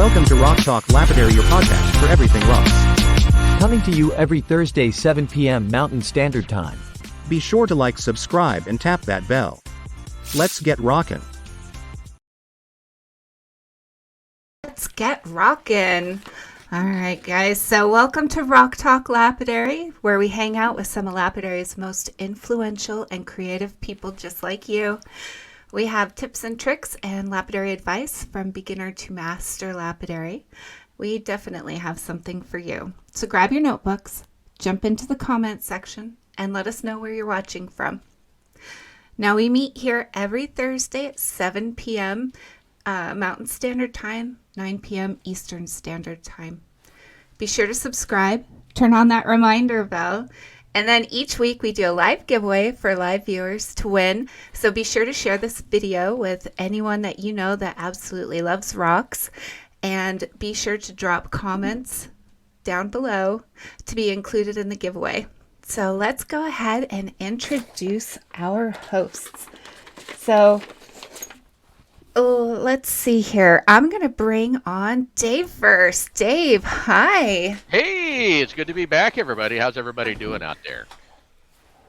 Welcome to Rock Talk Lapidary, your podcast for everything rocks. Coming to you every Thursday 7 p.m. Mountain Standard Time. Be sure to like, subscribe, and tap that bell. Let's get rockin'. Let's get rockin'. All right, guys. So welcome to Rock Talk Lapidary, where we hang out with some of Lapidary's most influential and creative people just like you. We have tips and tricks and lapidary advice from beginner to master lapidary. We definitely have something for you. So grab your notebooks, jump into the comments section, and let us know where you're watching from. Now, we meet here every Thursday at 7 p.m. Mountain Standard Time, 9 p.m. Eastern Standard Time. Be sure to subscribe, turn on that reminder bell, and then each week we do a live giveaway for live viewers to win. So be sure to share this video with anyone that you know that absolutely loves rocks. And be sure to drop comments down below to be included in the giveaway. So let's go ahead and introduce our hosts. So let's see here. I'm going to bring on Dave first. Dave, hi. Hey, it's good to be back, everybody. How's everybody doing out there?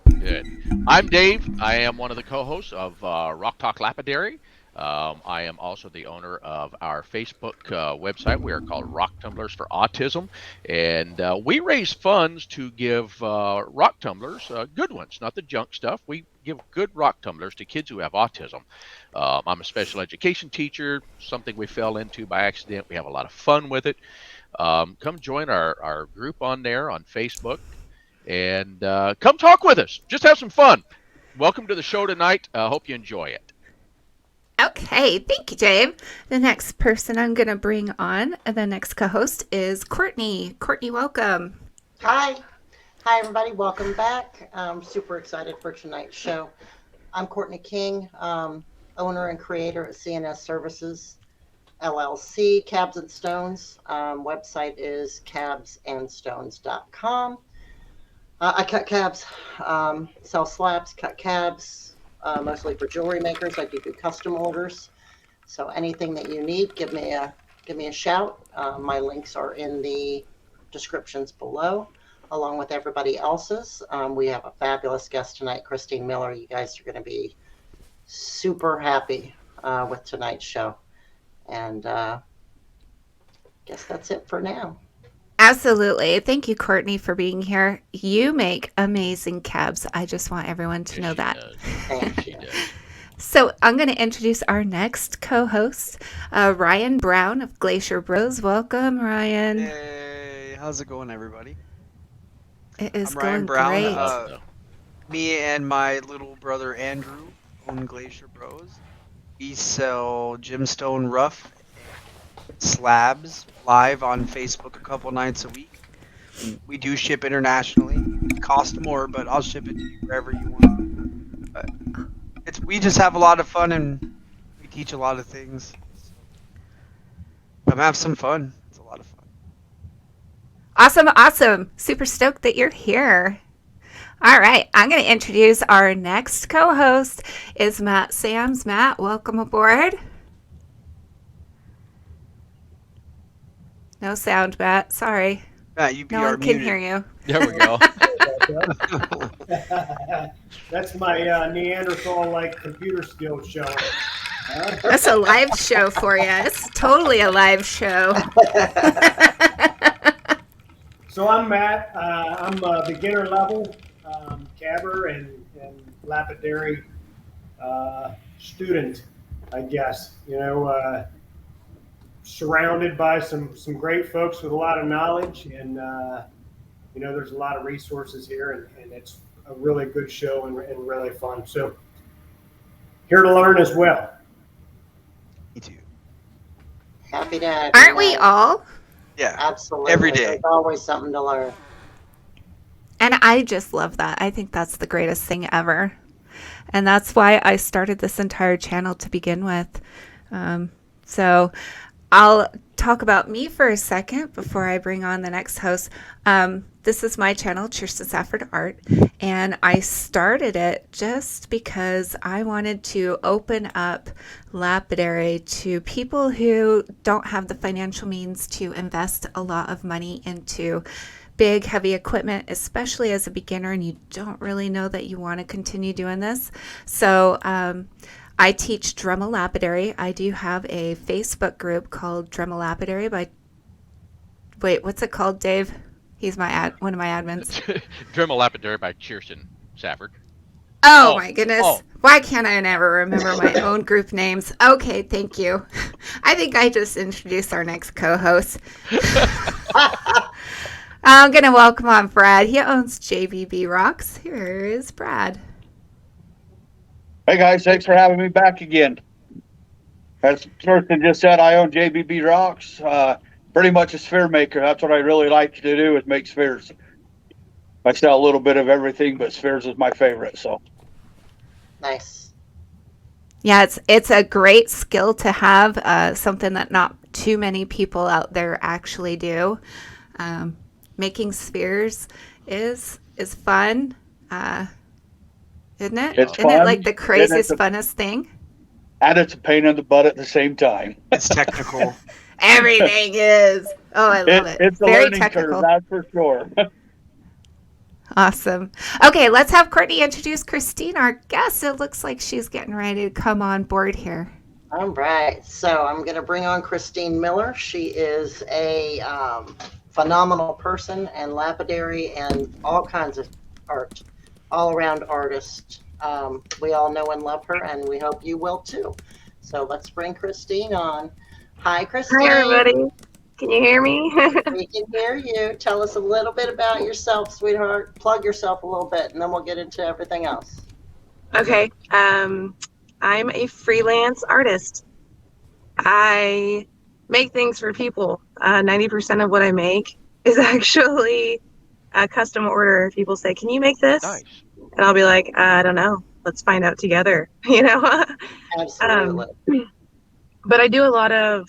Good. I'm Dave. I am one of the co-hosts of Rock Talk Lapidary. I am also the owner of our Facebook website. We are called Rock Tumblers for Autism, and we raise funds to give rock tumblers, good ones, not the junk stuff. We give good rock tumblers to kids who have autism. I'm a special education teacher, something we fell into by accident. We have a lot of fun with it. Come join our group on there on Facebook, and come talk with us. Just have some fun. Welcome to the show tonight. Hope you enjoy it. Okay, thank you, Dave. The next person I'm going to bring on, the next co-host, is Courtney. Courtney, welcome. Hi, everybody. Welcome back. I'm super excited for tonight's show. I'm Courtney King, owner and creator at CNS Services, LLC, Cabs and Stones. Website is cabsandstones.com. I cut cabs, sell slabs, cut cabs, mostly for jewelry makers. I do custom orders. So anything that you need, give me a shout. My links are in the descriptions below, along with everybody else's. We have a fabulous guest tonight, Christine Miller. You guys are going to be super happy with tonight's show. And guess that's it for now. Absolutely. Thank you, Courtney, for being here. You make amazing cabs. I just want everyone to know that. Thank you. So I'm going to introduce our next co-host, Ryan Brown of Glacier Bros. Welcome, Ryan. Hey, how's it going, everybody? It is I'm Ryan going Brown. great. Me and my little brother Andrew own Glacier Bros. We sell gemstone rough slabs live on Facebook a couple nights a week. We do ship internationally. It costs more, but I'll ship it to you wherever you want. But we just have a lot of fun and we teach a lot of things. Come have some fun. It's a lot of fun. Awesome. Super stoked that you're here. All right, I'm going to introduce our next co-host is Matt Sams. Matt, welcome aboard. No sound, Matt. Sorry. Matt, you No one can hear you. There we go. That's my Neanderthal-like computer skills showing. That's a live show for you. It's totally a live show. So I'm Matt. I'm a beginner level cabber and lapidary student, I guess. Surrounded by some great folks with a lot of knowledge, and there's a lot of resources here, and it's a really good show and really fun. So here to learn as well. Me too. Happy to have you. Aren't we all? Yeah. Absolutely. Every day. There's always something to learn. And I just love that. I think that's the greatest thing ever. And that's why I started this entire channel to begin with. So I'll talk about me for a second before I bring on the next host. This is my channel, Kirsten Safford Art, and I started it just because I wanted to open up Lapidary to people who don't have the financial means to invest a lot of money into big, heavy equipment, especially as a beginner and you don't really know that you want to continue doing this. So I teach Dremel Lapidary. I do have a Facebook group called Dremel Lapidary wait, what's it called, Dave? He's one of my admins. Dremel Lapidary by Kirsten Safford. Oh my goodness. Oh. Why can't I never remember my own group names? Okay, thank you. I think I just introduced our next co-host. I'm going to welcome on Brad. He owns JBB Rocks. Here is Brad. Hey guys, thanks for having me back again. As Kirsten just said, I own JBB Rocks. Pretty much a sphere maker. That's what I really like to do, is make spheres. I sell a little bit of everything, but spheres is my favorite. So Nice. Yeah, it's a great skill to have, something that not too many people out there actually do. Making spheres is fun, isn't it? It's Isn't it fun, like the and craziest, funnest thing? and it's a pain in the butt at the same time. It's technical. Everything is. Oh, I love it. It's a Very learning technical. curve, that's for sure. Awesome. Okay, let's have Courtney introduce Christine, our guest. It looks like she's getting ready to come on board here. All right. So I'm going to bring on Christine Miller. She is a phenomenal person and lapidary and all kinds of art, all around artist. We all know and love her, and we hope you will too. So let's bring Christine on. Hi, Christine. Hi, everybody. Can you hear me? We can hear you. Tell us a little bit about yourself, sweetheart. Plug yourself a little bit, and then we'll get into everything else. Okay. I'm a freelance artist. I make things for people. 90% of what I make is actually a custom order. People say, "Can you make this?" Nice. And I'll be like, "I don't know. Let's find out together." You know. Absolutely. But I do a lot of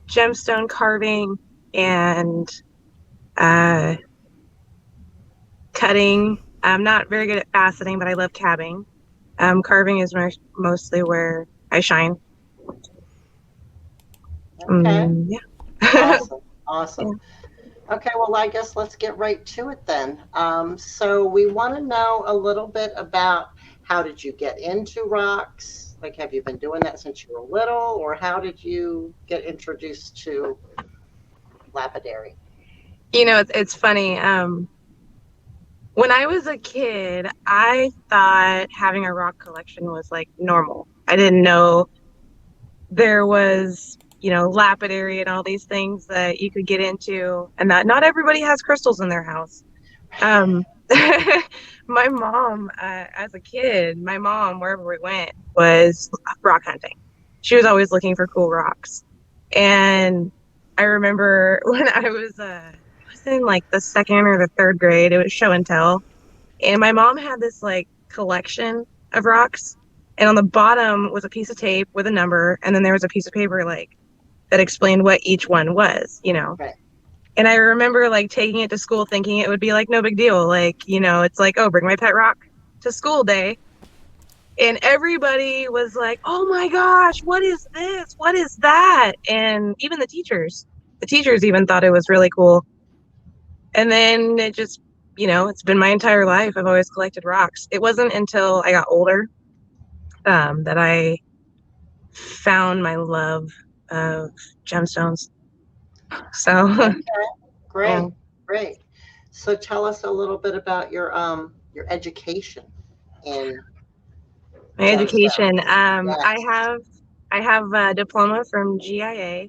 gemstone carving and cutting. I'm not very good at faceting, but I love cabbing. Carving is mostly where I shine. Okay. Yeah. Awesome. Awesome. Okay, well, I guess let's get right to it then. So we want to know a little bit about, how did you get into rocks? Like, have you been doing that since you were little, or how did you get introduced to lapidary? You know, it's funny. When I was a kid, I thought having a rock collection was like normal. I didn't know there was, lapidary and all these things that you could get into, and that not everybody has crystals in their house. My mom, as a kid, wherever we went, was rock hunting. She was always looking for cool rocks. And I remember when I was in like the second or the third grade, it was show and tell. And my mom had this like collection of rocks. And on the bottom was a piece of tape with a number. And then there was a piece of paper like that explained what each one was, Right. And I remember like taking it to school thinking it would be like no big deal. Like, it's like, oh, bring my pet rock to school day. And everybody was like, oh my gosh, what is this? What is that? And even the teachers even thought it was really cool. And then it just, it's been my entire life. I've always collected rocks. It wasn't until I got older that I found my love of gemstones. So Okay. Great. Yeah. Great. So tell us a little bit about your education in my education. Yes. I have a diploma from GIA,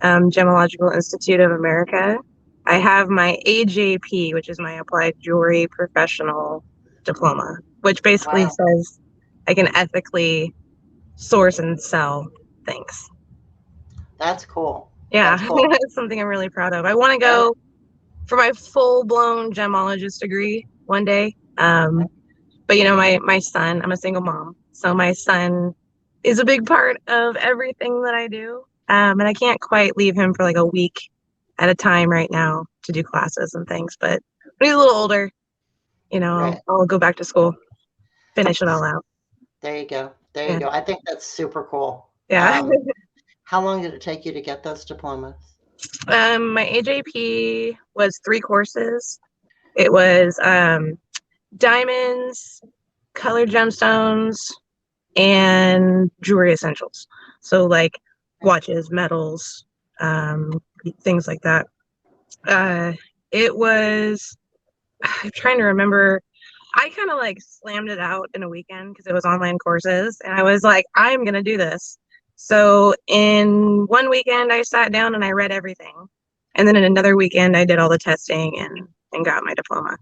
Gemological Institute of America. I have my AJP, which is my Applied Jewelry Professional Diploma, which basically Wow. says I can ethically source and sell things. That's cool. Yeah, That's cool. it's something I'm really proud of. I want to go for my full-blown gemologist degree one day. But my son, I'm a single mom, so my son is a big part of everything that I do. And I can't quite leave him for like a week at a time right now to do classes and things. But when he's a little older, Right. I'll go back to school, finish it all out. There you go. There Yeah. you go. I think that's super cool. Yeah. How long did it take you to get those diplomas? My AJP was 3 courses. It was diamonds, colored gemstones, and jewelry essentials. So like watches, metals, things like that. It was, I'm trying to remember. I kind of like slammed it out in a weekend because it was online courses, and I was like, I'm gonna do this. So in one weekend, I sat down and I read everything, and then in another weekend, I did all the testing and got my diploma.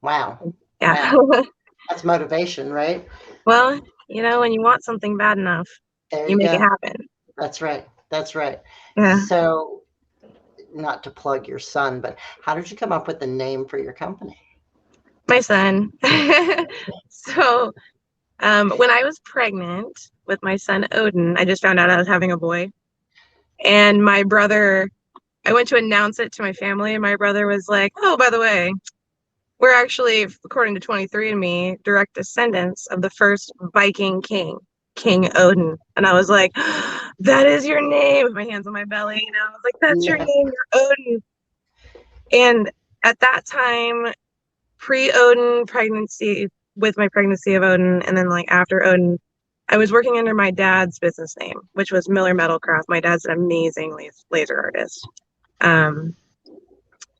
Wow. Yeah. Wow. That's motivation, right? Well, when you want something bad enough, There you make go. it happen. That's right. That's right. Yeah. So, not to plug your son, but how did you come up with the name for your company? My son. So, when I was pregnant with my son Odin, I just found out I was having a boy. And my brother, I went to announce it to my family, and my brother was like, "Oh, by the way, we're actually, according to 23andMe, direct descendants of the first Viking king, King Odin." And I was like, "That is your name," with my hands on my belly. I was like, "That's your Yes. name, you're Odin." And at that time, pre-Odin pregnancy, with my pregnancy of Odin, and then like after Odin, I was working under my dad's business name, which was Miller Metalcraft. My dad's an amazing laser artist.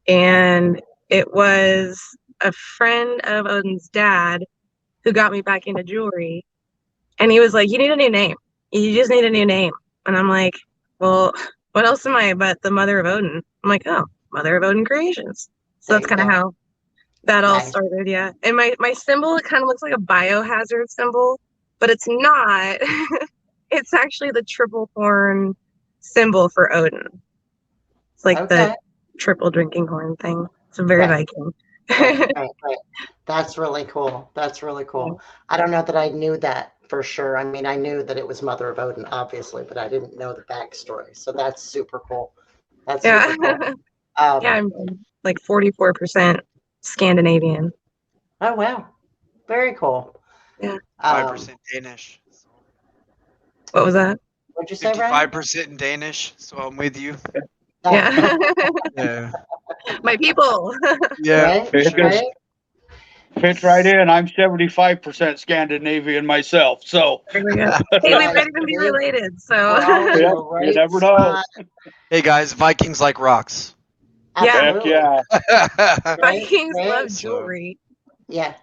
And it was a friend of Odin's dad who got me back into jewelry. And he was like, "You need a new name. You just need a new name." And I'm like, "Well, what else am I but the mother of Odin?" I'm like, "Oh, Mother of Odin Creations." So There that's you kind of go. how that all Nice. started, yeah. And my symbol, it kind of looks like a biohazard symbol, but it's not. It's actually the triple horn symbol for Odin. It's like the Okay. triple drinking horn thing. It's very Right. Viking. Right. That's really cool. That's really cool. I don't know that I knew that for sure. I mean, I knew that it was Mother of Odin, obviously, but I didn't know the backstory. So that's super cool. That's Yeah. super cool. Yeah, I'm like 44% Scandinavian. Oh, wow. Very cool. Yeah. 5% Danish. So What was that? What'd you say, Ryan? 55% in Danish. So I'm with you. Yeah. Yeah. My people. Yeah. Right, For sure. right. Fits right in. I'm 75% Scandinavian myself. So, There we go. Hey, we Right. might even be related. So We're all in yeah, the you right never know. spot. Hey guys, Vikings like rocks. Yeah. Heck Absolutely. yeah. Vikings right. love So- jewelry. Yeah.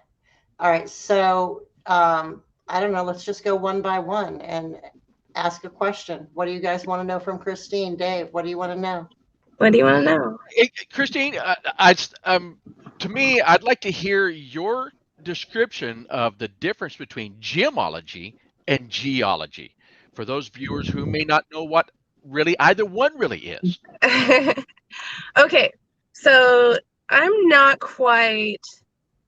All right. So, I don't know. Let's just go one by one and ask a question. What do you guys want to know from Christine? Dave, what do you want to know? What do you want to know? Christine, to me, I'd like to hear your description of the difference between gemology and geology for those viewers who may not know what really either one really is. Okay, so I'm not quite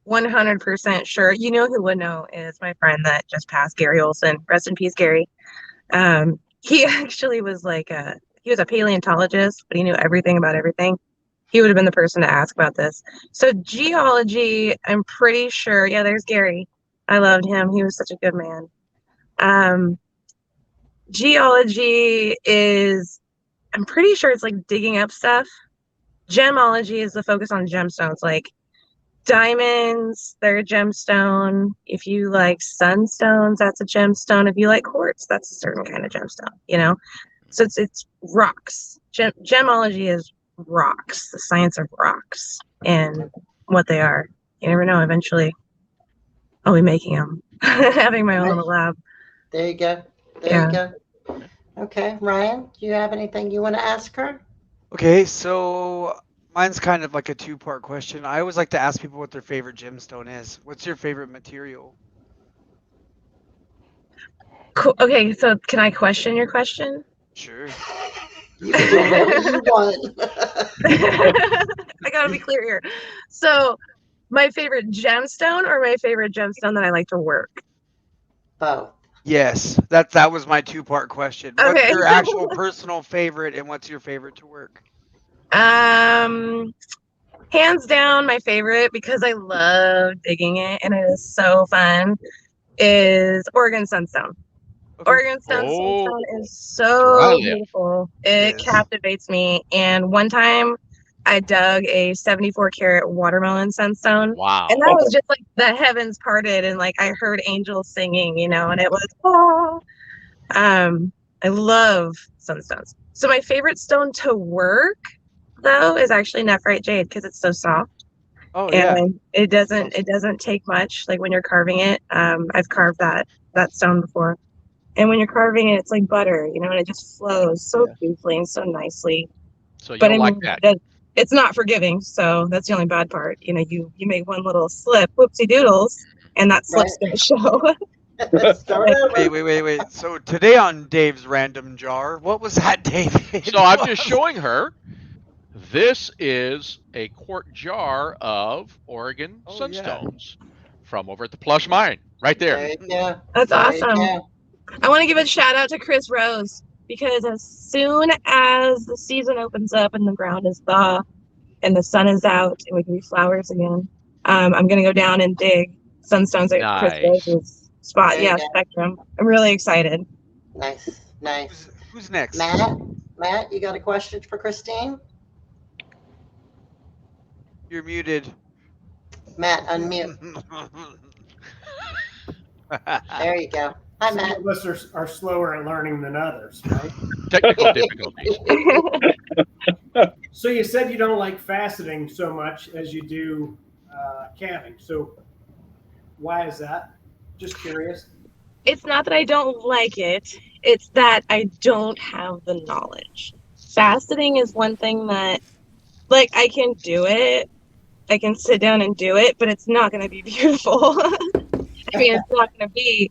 100% sure. You know who would know is my friend that just passed, Gary Olson. Rest in peace, Gary. He actually was he was a paleontologist, but he knew everything about everything. He would have been the person to ask about this. So geology, I'm pretty sure. Yeah, there's Gary. I loved him. He was such a good man. Geology is, I'm pretty sure it's like digging up stuff. Gemology is the focus on gemstones, like diamonds, they're a gemstone. If you like sunstones, that's a gemstone. If you like quartz, that's a certain kind of gemstone, So it's rocks. Gemology is rocks, the science of rocks and what they are. You never know, eventually I'll be making them, having my own little lab. There you go. There you go. Okay, Ryan, do you have anything you want to ask her? Okay, so mine's kind of like a two-part question. I always like to ask people what their favorite gemstone is. What's your favorite material? Cool. Okay, so can I question your question? Sure. You can do whatever you want. I gotta be clear here. So, my favorite gemstone or my favorite gemstone that I like to work? Both. Yes, that was my two-part question. What's Okay. your actual personal favorite, and what's your favorite to work? Hands down, my favorite, because I love digging it and it is so fun, is Oregon Sunstone. Okay. Oregon Oh, Sunstone is that's where I so live. beautiful. It It is. captivates me. And one time I dug a 74 karat watermelon sunstone. And Wow. that was just like the heavens parted and like I heard angels singing, and it was I love sunstones. So my favorite stone to work though is actually nephrite jade because it's so soft Oh yeah. and it doesn't take much. Like when you're carving it, I've carved that stone before. And when you're carving it, it's like butter, and it just flows so Yeah. beautifully and so nicely. So But you'll I like mean, that. it's not forgiving, so that's the only bad part. You make one little slip, whoopsie doodles, and that slip's Right. gonna show. Start over. Wait. So today on Dave's random jar, what was that, David? So I'm just showing her. This is a quart jar of Oregon Oh yeah. sunstones from over at the Plush Mine, right there. There you go. That's There you awesome. go. I want to give a shout out to Chris Rose because as soon as the season opens up and the ground is thaw and the sun is out and we can be flowers again, I'm gonna go down and dig sunstones at Chris Nice. Rose's spot. There you Yeah, go. Spectrum. I'm really excited. Nice. Who's next? Matt, you got a question for Christine? You're muted. Matt, unmute. There you go. Hi, Some Matt. of us are slower at learning than others, right? Technical difficulties. So you said you don't like faceting so much as you do calving. So why is that? Just curious. It's not that I don't like it, it's that I don't have the knowledge. Faceting is one thing that, like, I can do it. I can sit down and do it, but it's not going to be beautiful. I mean, it's not going to be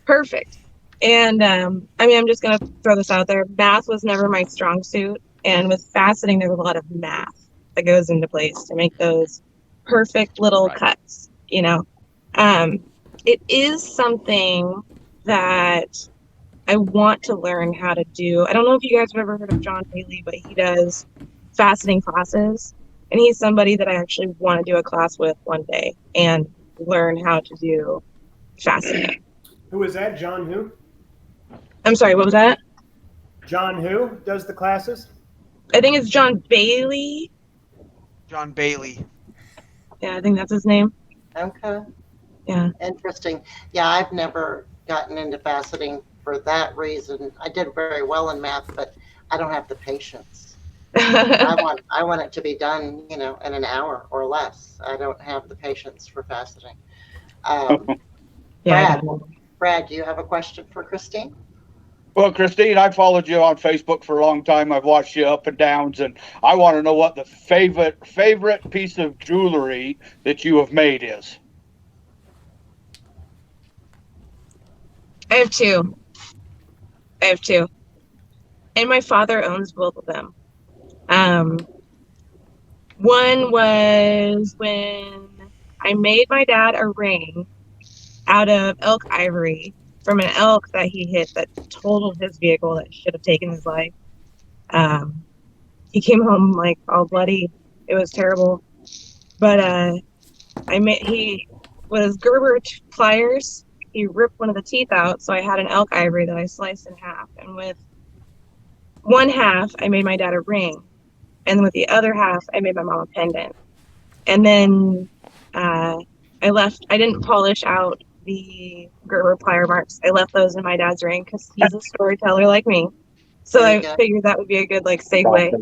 perfect. And I'm just going to throw this out there. Math was never my strong suit. And with faceting, there's a lot of math that goes into place to make those perfect little Right. cuts, It is something that I want to learn how to do. I don't know if you guys have ever heard of John Haley, but he does faceting classes. And he's somebody that I actually want to do a class with one day and learn how to do faceting. Who is that? John who? I'm sorry, what was that? John who does the classes? I think it's John Bailey. John Bailey. Yeah, I think that's his name. Okay. Yeah. Interesting. Yeah, I've never gotten into faceting for that reason. I did very well in math, but I don't have the patience. I want it to be done, in an hour or less. I don't have the patience for faceting. Yeah. Brad, do you have a question for Christine? Well, Christine, I followed you on Facebook for a long time. I've watched you up and downs, and I want to know what the favorite piece of jewelry that you have made is. I have two. And my father owns both of them. One was when I made my dad a ring out of elk ivory from an elk that he hit that totaled his vehicle that should have taken his life. He came home like all bloody. It was terrible. But he was Gerber pliers. He ripped one of the teeth out, so I had an elk ivory that I sliced in half. And with one half, I made my dad a ring. And with the other half, I made my mom a pendant. And then I didn't polish out the Gerber plier marks. I left those in my dad's ring because he's a storyteller like me. So I figured that would be a good segue.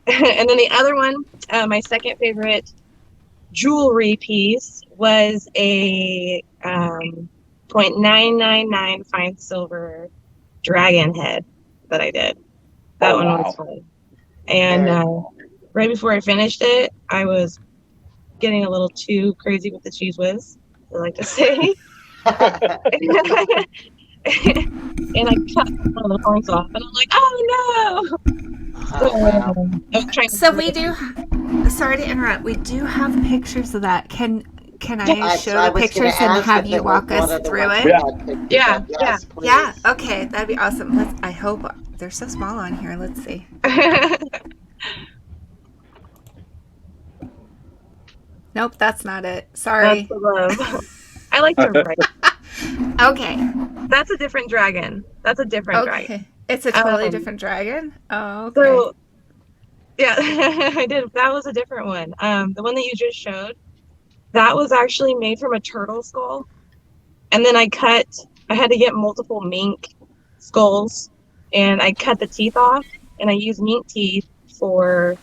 And then the other one, my second favorite jewelry piece was a 0.999 fine silver dragon head that I did. That one was fun. And right before I finished it, I was getting a little too crazy with the cheese whiz, I like to say. And I cut one of the horns off, and I'm like, oh no! So we do, sorry to interrupt, we do have pictures of that. Can Can I show I the was pictures gonna and ask have if you it was walk one us of the through ones it? we Yeah. had pictures Yeah, of. Yes, please. Yeah, okay, that'd be awesome. I hope they're so small on here. Let's see. Nope, that's not it. That's Sorry. the love. I like to write. Okay. That's a different dragon. That's a different dragon. Okay. It's a totally Um, different dragon? Oh, okay. So yeah, I did. That was a different one. The one that you just showed, that was actually made from a turtle skull. And then I had to get multiple mink skulls, and I cut the teeth off, and I used mink teeth for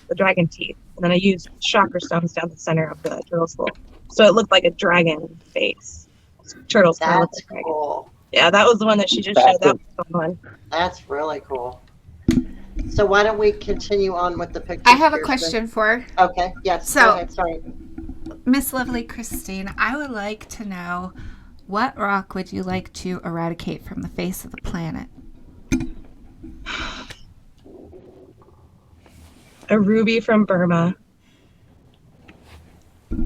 the dragon teeth. And then I used chakra stones down the center of the turtle skull. So it looked like a dragon face. Turtles kind of look That's like dragon. cool. Yeah, that was the one that she just showed. That was a fun one. That's really cool. So why don't we continue on with the pictures? I have a Kirsten? question for Okay. Yes. So- go ahead. Sorry. Miss Lovely Christine. I would like to know, what rock would you like to eradicate from the face of the planet? A ruby from Burma.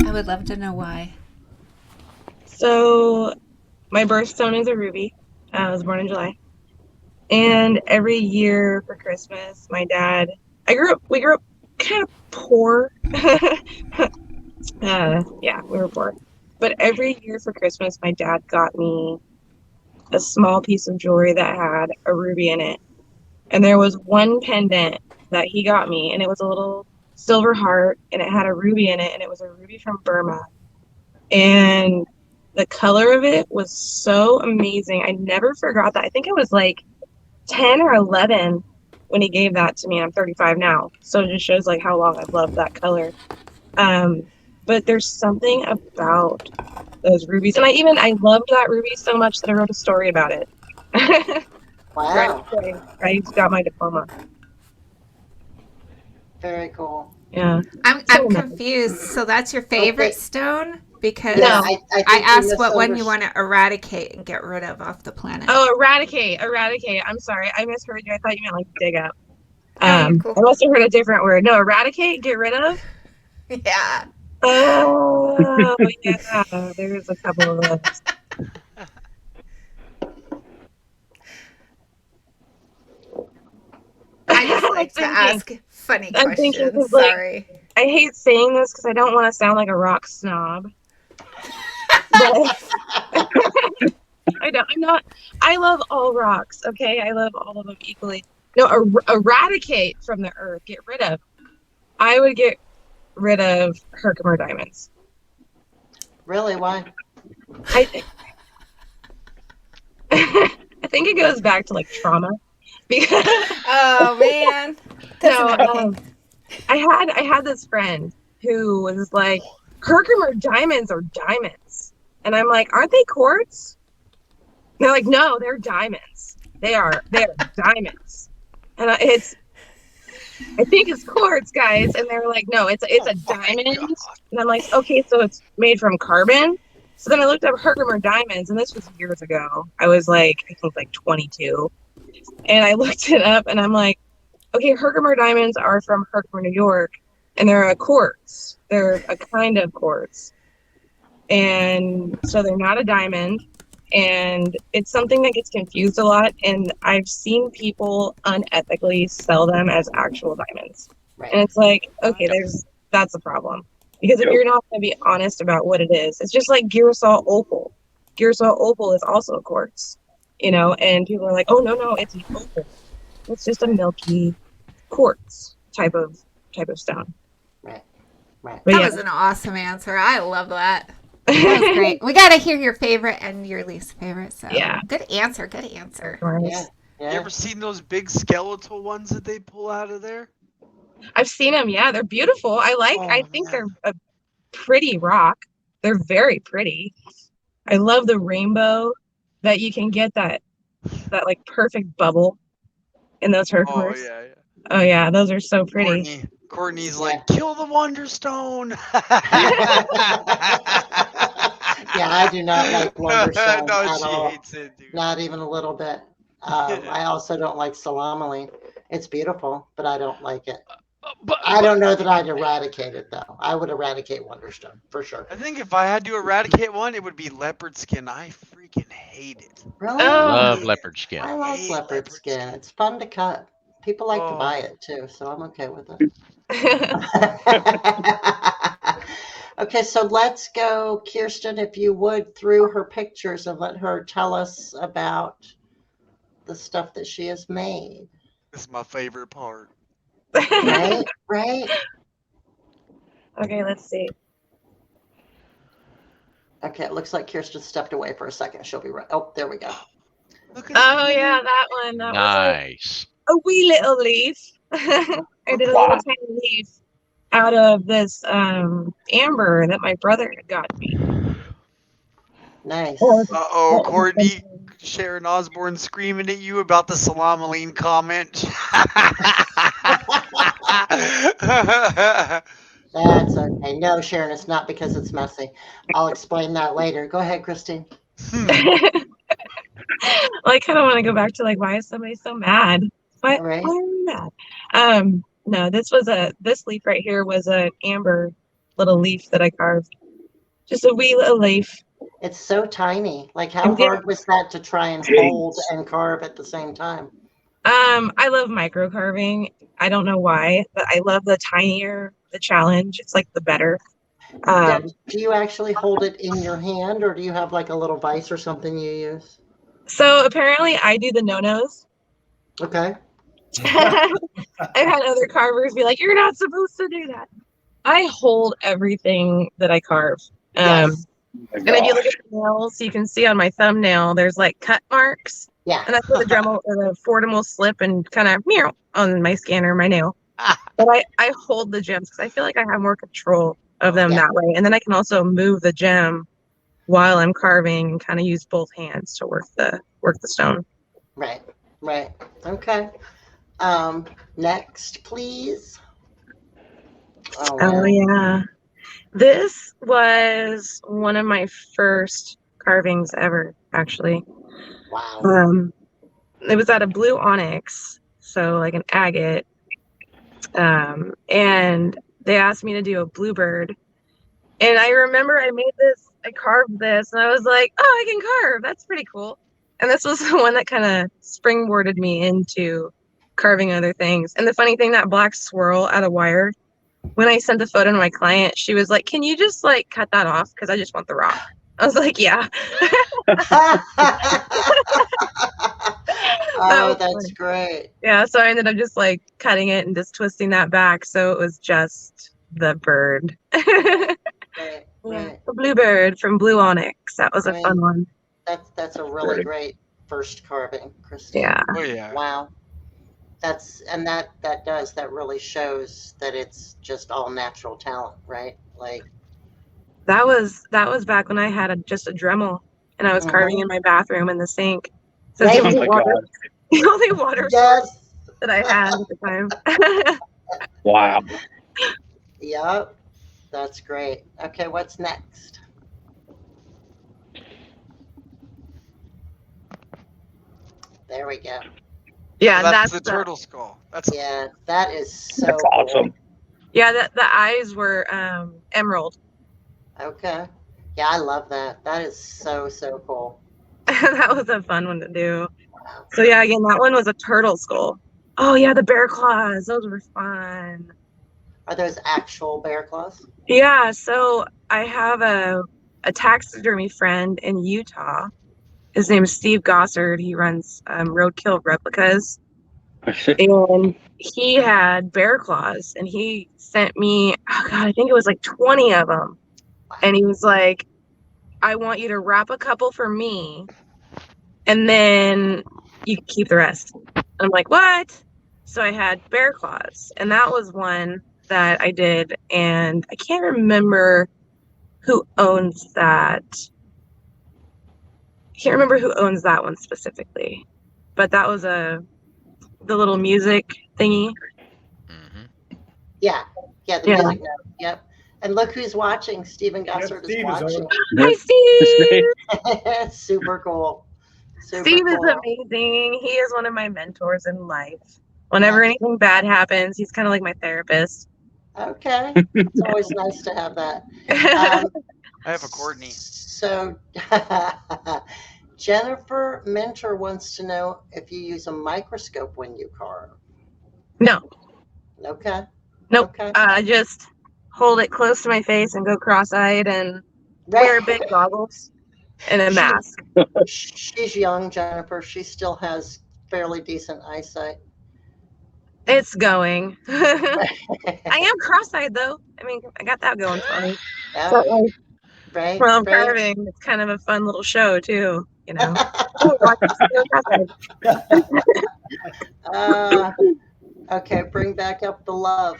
I would love to know why. So my birthstone is a ruby. I was born in July. And every year for Christmas, we grew up kind of poor. Yeah, we were poor. But every year for Christmas, my dad got me a small piece of jewelry that had a ruby in it. And there was one pendant that he got me, and it was a little silver heart, and it had a ruby in it, and it was a ruby from Burma. And the color of it was so amazing. I never forgot that. I think I was like 10 or 11 when he gave that to me. I'm 35 now, so it just shows like how long I've loved that color. But there's something about those rubies, and I loved that ruby so much that I wrote a story about it. Wow. I got my diploma. Very cool. Yeah. I'm So confused. So that's your favorite Okay. stone? Because Yeah, No. I think I you asked what one you misunderstood. want to eradicate and get rid of off the planet. Oh, eradicate. I'm sorry, I misheard you. I thought you meant like dig up. Oh, you're cool. I must have heard a different word. No, eradicate, get rid of. Yeah. Oh, yeah. There's a couple of those. I just like to thinking- ask funny I'm thinking, questions. 'cause, like, Sorry. I hate saying this because I don't want to sound like a rock snob. But I don't. I'm not. I love all rocks. Okay, I love all of them equally. No, eradicate from the earth. Get rid of. I would get rid of Herkimer diamonds. Really? Why? I think. I think it goes back to like trauma because Oh man. no, Doesn't everything. I had this friend who was like, Herkimer diamonds are diamonds, and I'm like, aren't they quartz? And they're like, no, they're diamonds. They're diamonds, and I think it's quartz, guys. And they're like, no, it's a diamond. And I'm like, okay, so it's made from carbon. So then I looked up Herkimer diamonds, and this was years ago. I was like, I think like 22, and I looked it up, and I'm like, okay, Herkimer diamonds are from Herkimer, New York, and they're a quartz. They're a kind of quartz, and so they're not a diamond. And it's something that gets confused a lot, and I've seen people unethically sell them as actual diamonds. Right. And it's like, okay, that's a problem. Because if you're not going to be honest about what it is, it's just like Girasol opal. Girasol opal is also a quartz, and people are like, oh, no, it's an opal. It's just a milky quartz type of stone. Right. But That yeah. was an awesome answer. I love that. That was great. We got to hear your favorite and your least favorite. So Yeah. Good answer. Good answer. Yeah. You ever seen those big skeletal ones that they pull out of there? I've seen them. Yeah, they're beautiful. I think man. they're a pretty rock. They're very pretty. I love the rainbow that you can get that like perfect bubble in those Oh Herkimers. yeah. Oh yeah, those are so pretty. Courtney's like, kill the Wonderstone. Yeah, I do not like Wonderstone No, at she all. hates it, dude. Not even a little bit. I also don't like Salamoline. It's beautiful, but I don't like it. But, I don't know that I'd eradicate it though. I would eradicate Wonderstone for sure. I think if I had to eradicate one, it would be leopard skin. I freaking hate it. Really? love Oh. leopard skin. I like hate leopard leopard skin. skin. It's fun to cut. People like to buy Oh. it too, so I'm okay with it. Okay, so let's go, Kirsten, if you would, through her pictures and let her tell us about the stuff that she has made. This is my favorite part. Right? Right? Okay, let's see. Okay, it looks like Kirsten stepped away for a second. She'll be right. Oh, there we go. Look at Oh yeah, that one. That was Nice. a wee little leaf. I did a little tiny leaf out of this amber that my brother had gotten me. Nice. Uh-oh, Courtney, Sharon Osbourne screaming at you about the Salam Aline comment. That's okay. No, Sharon, it's not because it's messy. I'll explain that later. Go ahead, Christine. Well, I kind of want to go back to like, why is somebody so mad? Why Right. are you mad? No, this leaf right here was an amber little leaf that I carved. Just a wee little leaf. It's so tiny. Like, how hard was that to try and hold and carve at the same time? I love micro carving. I don't know why, but I love the tinier the challenge. It's like the better. Now, do you actually hold it in your hand, or do you have like a little vise or something you use? So apparently I do the no-nos. Okay. I've had other carvers be like, you're not supposed to do that. I hold everything that I carve. Yes. And if you look at the nails, you can see on my thumbnail, there's like cut marks. Yeah. And that's where the Dremel or the Fordham will slip and kind of meow on my scanner, my nail. But I hold the gems because I feel like I have more control of them that way. And then I can also move the gem while I'm carving and kind of use both hands to work the stone. Right. Right. Okay. Next, please. Oh yeah. This was one of my first carvings ever, actually. Wow. It was out of blue onyx, so like an agate. And they asked me to do a bluebird. And I remember I carved this, and I was like, oh, I can carve. That's pretty cool. And this was the one that kind of springboarded me into carving other things. And the funny thing, that black swirl out of wire, when I sent the photo to my client, she was like, can you just like cut that off? Because I just want the rock. I was like, yeah. Oh, that's great. Yeah, so I ended up just like cutting it and just twisting that back. So it was just the bird. Right. The bluebird from Blue Onyx. That was a fun one. That's a really great first carving, Christine. Yeah. Oh yeah. Wow. That really shows that it's just all natural talent, right? Like that was back when I had just a Dremel and I was carving in my bathroom in the sink. So Right. the only water source that I had at the time. Wow. Yep. That's great. Okay, what's next? There we go. Yeah, so that's the turtle skull. That is so That's awesome. cool. Yeah, the eyes were emerald. Okay. Yeah, I love that. That is so cool. That was a fun one to do. So yeah, again, that one was a turtle skull. Oh yeah, the bear claws. Those were fun. Are those actual bear claws? Yeah, so I have a taxidermy friend in Utah. His name is Steve Gossard. He runs Roadkill Replicas. And he had bear claws, and he sent me, oh God, I think it was like 20 of them. And he was like, I want you to wrap a couple for me, and then you can keep the rest. I'm like, what? So I had bear claws, and that was one that I did, and I can't remember who owns that. I can't remember who owns that one specifically, but that was the little music thingy. Yeah, the music note. Yep. And look who's watching. Stephen Gossard is watching. Hi, Steve. Super cool. Steve is amazing. He is one of my mentors in life. Whenever anything bad happens, he's kind of like my therapist. Okay. It's always nice to have that. I have a Courtney. So, Jennifer Minter wants to know if you use a microscope when you carve. No. Okay. Nope. Okay. I just hold it close to my face and go cross-eyed and wear big goggles and a mask. She's young, Jennifer. She still has fairly decent eyesight. It's going. I am cross-eyed though. I mean, I got that going for me. Yeah. So, like, Right. while I'm right. carving, it's kind of a fun little show too, you know. Okay, bring back up the love.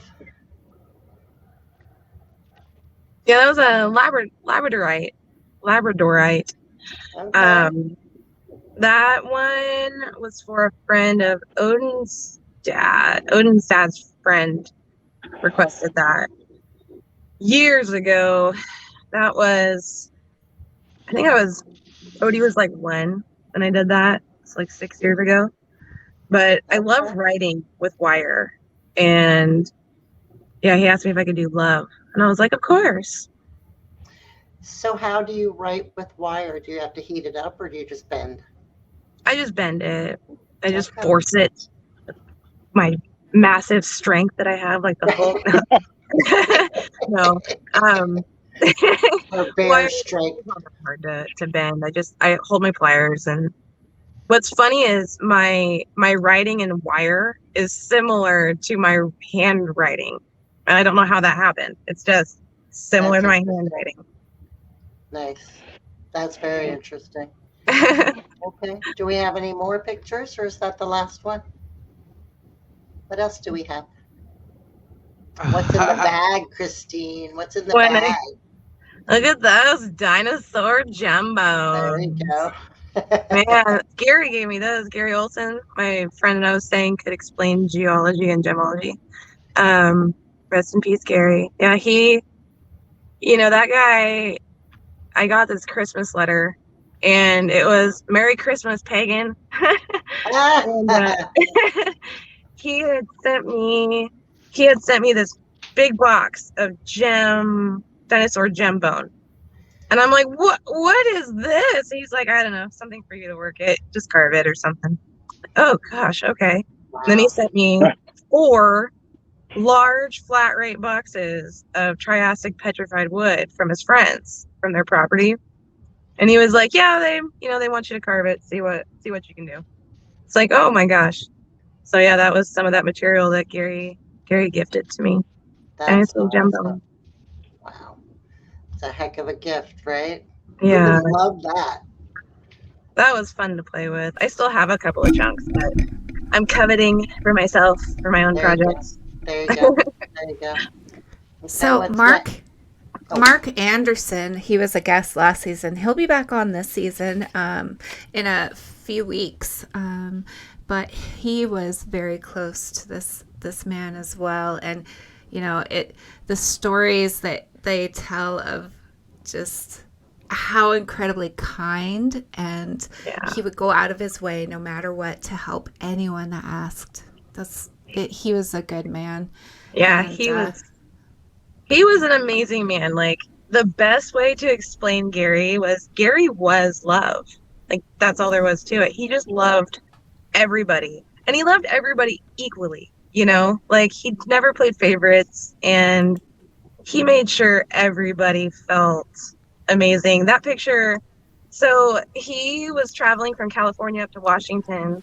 Yeah, that was a Labradorite. Okay. That one was for a friend of Odin's dad. Odin's dad's friend requested that years ago. That was, I think Odie was like 1 when I did that. It's like 6 years ago. But I love writing with wire. And yeah, he asked me if I could do love. And I was like, of course. So how do you write with wire? Do you have to heat it up or do you just bend? I just bend it. I just force it. My massive strength that I have, like the Hulk. No. Bear strength. It's not that hard to bend. I hold my pliers, and what's funny is my writing in wire is similar to my handwriting. And I don't know how that happened. It's just similar to my handwriting. Nice. That's very interesting. Okay. Do we have any more pictures or is that the last one? What else do we have? What's in the bag, Christine? What's in the bag? Look at those dinosaur jumbos. There you go. Man, Gary gave me those. Gary Olson, my friend, and I was saying could explain geology and gemology. Rest in peace, Gary. Yeah, that guy, I got this Christmas letter and it was Merry Christmas, Pagan. And, he had sent me this big box of dinosaur gem bone. And I'm like, what is this? And he's like, I don't know, something for you to work it. Just carve it or something. Oh gosh, okay. Wow. Then he sent me 4 large flat rate boxes of Triassic petrified wood from his friends from their property. And he was like, yeah, they want you to carve it, see what you can do. It's like, oh my gosh. So yeah, that was some of that material that Gary gifted to me. That's awesome. Wow. It's a heck of a gift, right? Yeah. I love that. That was fun to play with. I still have a couple of chunks, but I'm coveting for myself, for my own projects. There you go. There you go. So Mark Anderson, he was a guest last season. He'll be back on this season in a few weeks. But he was very close to this man as well. And, the stories that they tell of just how incredibly kind, and he would go out of his way no matter what to help anyone that asked. He was a good man. Yeah, and, he was an amazing man. Like, the best way to explain Gary was love. Like, that's all there was to it. He just loved everybody, and he loved everybody equally. Like, he never played favorites, and he made sure everybody felt amazing. That picture, so he was traveling from California up to Washington,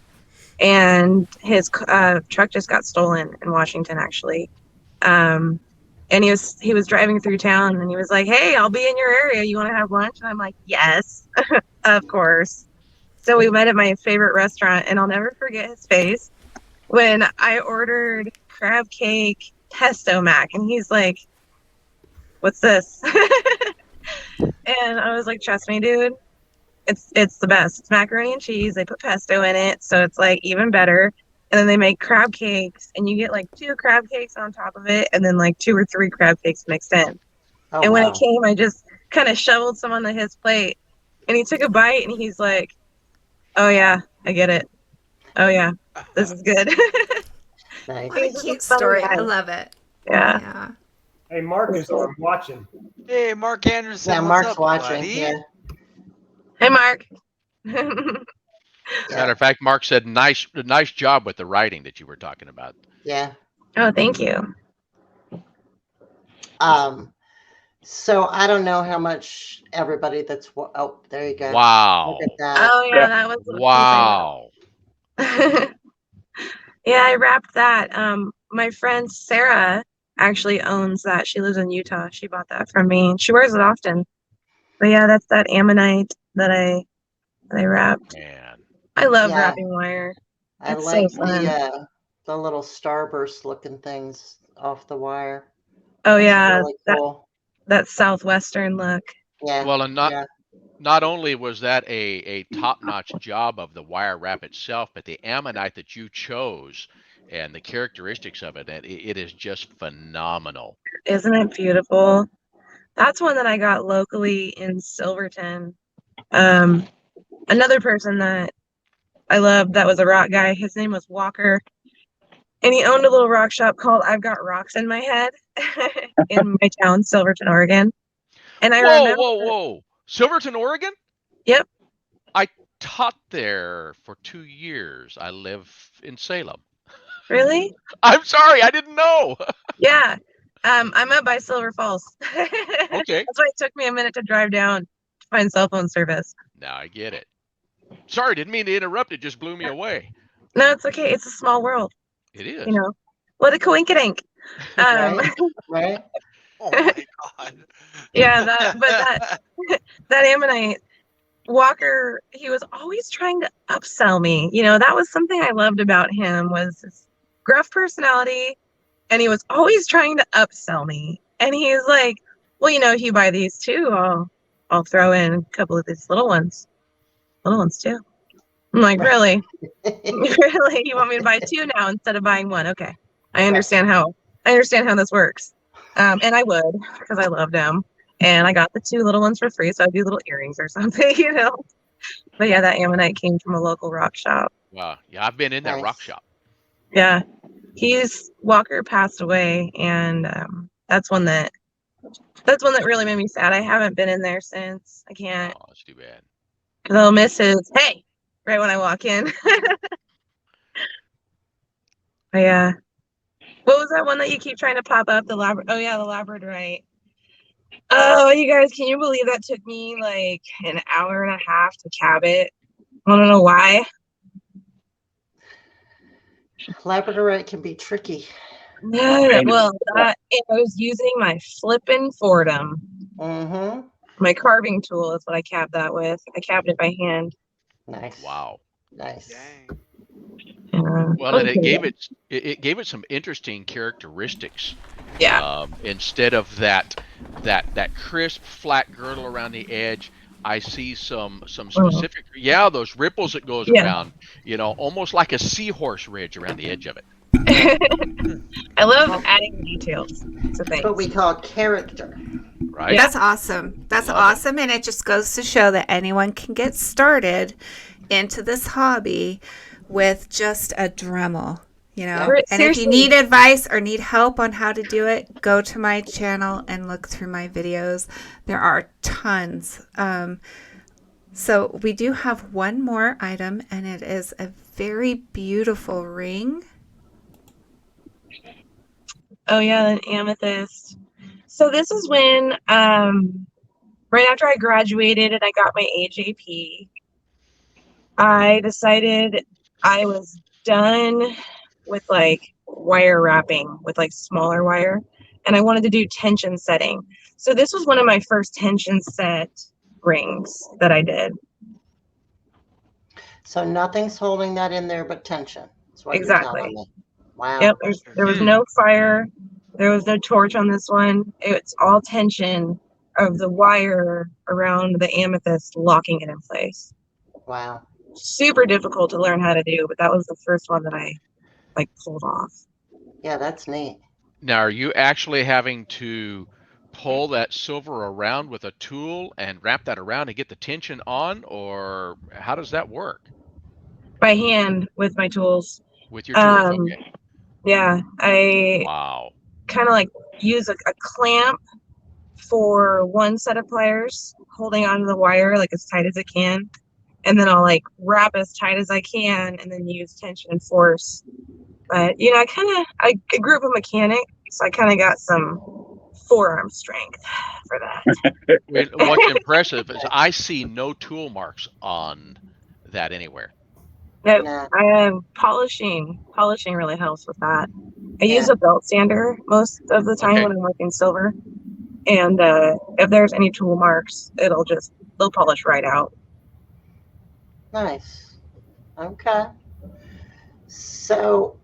and his truck just got stolen in Washington, actually. And he was driving through town, and he was like, hey, I'll be in your area, you want to have lunch? And I'm like, yes. Of course. So we met at my favorite restaurant, and I'll never forget his face when I ordered crab cake pesto mac, and he's like, what's this? And I was like, trust me, dude, it's the best. It's macaroni and cheese. They put pesto in it, so it's like even better. And then they make crab cakes, and you get like 2 crab cakes on top of it, and then like 2 or 3 crab cakes mixed in. Oh, and when it came, I just kind of shoveled some onto his plate, and he took a bite, and he's like, oh yeah, I get it. Oh yeah, this is good. Nice. What a He's just cute fun story. guy. I love it. Yeah. Yeah. Hey, Marcus, I'm watching. Hey, Mark Anderson. Yeah, what's Mark's up, watching. buddy? Yeah. Hey, Mark. Matter Yeah. of fact, Mark said nice job with the writing that you were talking about. Yeah. Oh, thank you. So I don't know how much everybody that's oh, there you go. Wow. Look at that. Oh, yeah, that was the Wow. Yeah, I wrapped that. My friend Sarah actually owns that. She lives in Utah. She bought that from me. She wears it often. But yeah, that's that ammonite that I wrapped. Man. I love Yeah. wrapping wire. I It's like so fun. the little starburst looking things off the wire. Oh That's yeah, really cool. that southwestern look. Yeah. Well, and Yeah. not only was that a top-notch job of the wire wrap itself, but the ammonite that you chose and the characteristics of it, it is just phenomenal. Isn't it beautiful? That's one that I got locally in Silverton. Another person that I loved that was a rock guy. His name was Walker. And he owned a little rock shop called I've Got Rocks in My Head in my town, Silverton, Oregon. And I remember, Whoa. Silverton, Oregon? yep, I taught there for 2 years. I live in Salem. really? I'm sorry, I didn't know. Yeah. I'm up by Silver Falls. Okay. That's why it took me a minute to drive down to find cell phone service. Now I get it. Sorry, didn't mean to interrupt. It just blew me away. No, it's okay. It's a small world, It is. you know. What a coinkydink. Right. Right. Oh my God. Yeah, that ammonite Walker, he was always trying to upsell me. You know, that was something I loved about him was his gruff personality, and he was always trying to upsell me. And he's like, "Well, you know, if you buy these too, I'll throw in a couple of these little ones too." I'm like, "Really? Really? You want me to buy two now instead of buying one? Okay, I understand how this works." And I would because I loved him. And I got the two little ones for free, so I'd do little earrings or something, you know. But yeah, that ammonite came from a local rock shop. Wow. Yeah, I've been in that rock Nice. shop. Yeah, Walker passed away, and that's one that really made me sad. I haven't been in there since. I can't. Oh, that's too bad. Cause I'll miss his hey right when I walk in. But yeah, what was that one that you keep trying to pop up? The Labradorite. Oh, you guys, can you believe that took me like an hour and a half to cab it? I don't know why. Labradorite can be tricky. Yeah, well, I was using my flippin' Fordham. Mm-hmm. My carving tool is what I cabbed that with. I cabbed it by hand. Nice. Wow. Nice. Dang. Well, and it gave it some interesting characteristics. Yeah. Instead of that crisp flat girdle around the edge, I see some specific those ripples that goes around, you know, almost like a seahorse ridge around the edge of it. I love adding details to things. What we call character. Right? That's awesome. That's awesome. And it just goes to show that anyone can get started into this hobby with just a Dremel, you know. Yeah. And if you need advice or need help on how to do it, go to my channel and look through my videos. There are tons. So we do have one more item, and it is a very beautiful ring. Oh yeah, an amethyst. So this is when right after I graduated and I got my AJP, I decided I was done with like wire wrapping with like smaller wire, and I wanted to do tension setting. So this was one of my first tension set rings that I did. So nothing's holding that in there but tension. That's what Exactly. you're telling me. Wow. Yep, there was no fire, there was no torch on this one. It's all tension of the wire around the amethyst locking it in place. Wow. Super difficult to learn how to do, but that was the first one that I like pulled off. Yeah, that's neat. Now, are you actually having to pull that silver around with a tool and wrap that around and get the tension on, or how does that work? By hand with my tools. With your tools, okay. Yeah, I Wow. kind of like use a clamp for one set of pliers, holding onto the wire like as tight as it can, and then I'll like wrap as tight as I can, and then use tension and force. But you know, I grew up a mechanic, so I kind of got some forearm strength for that. And what's impressive is I see no tool marks on that anywhere. No, Nah. I am polishing. Polishing really helps with that. I use Yeah. a belt sander most of the time Okay. when I'm working silver, and if there's any tool marks, they'll polish right out. Nice. Okay. So,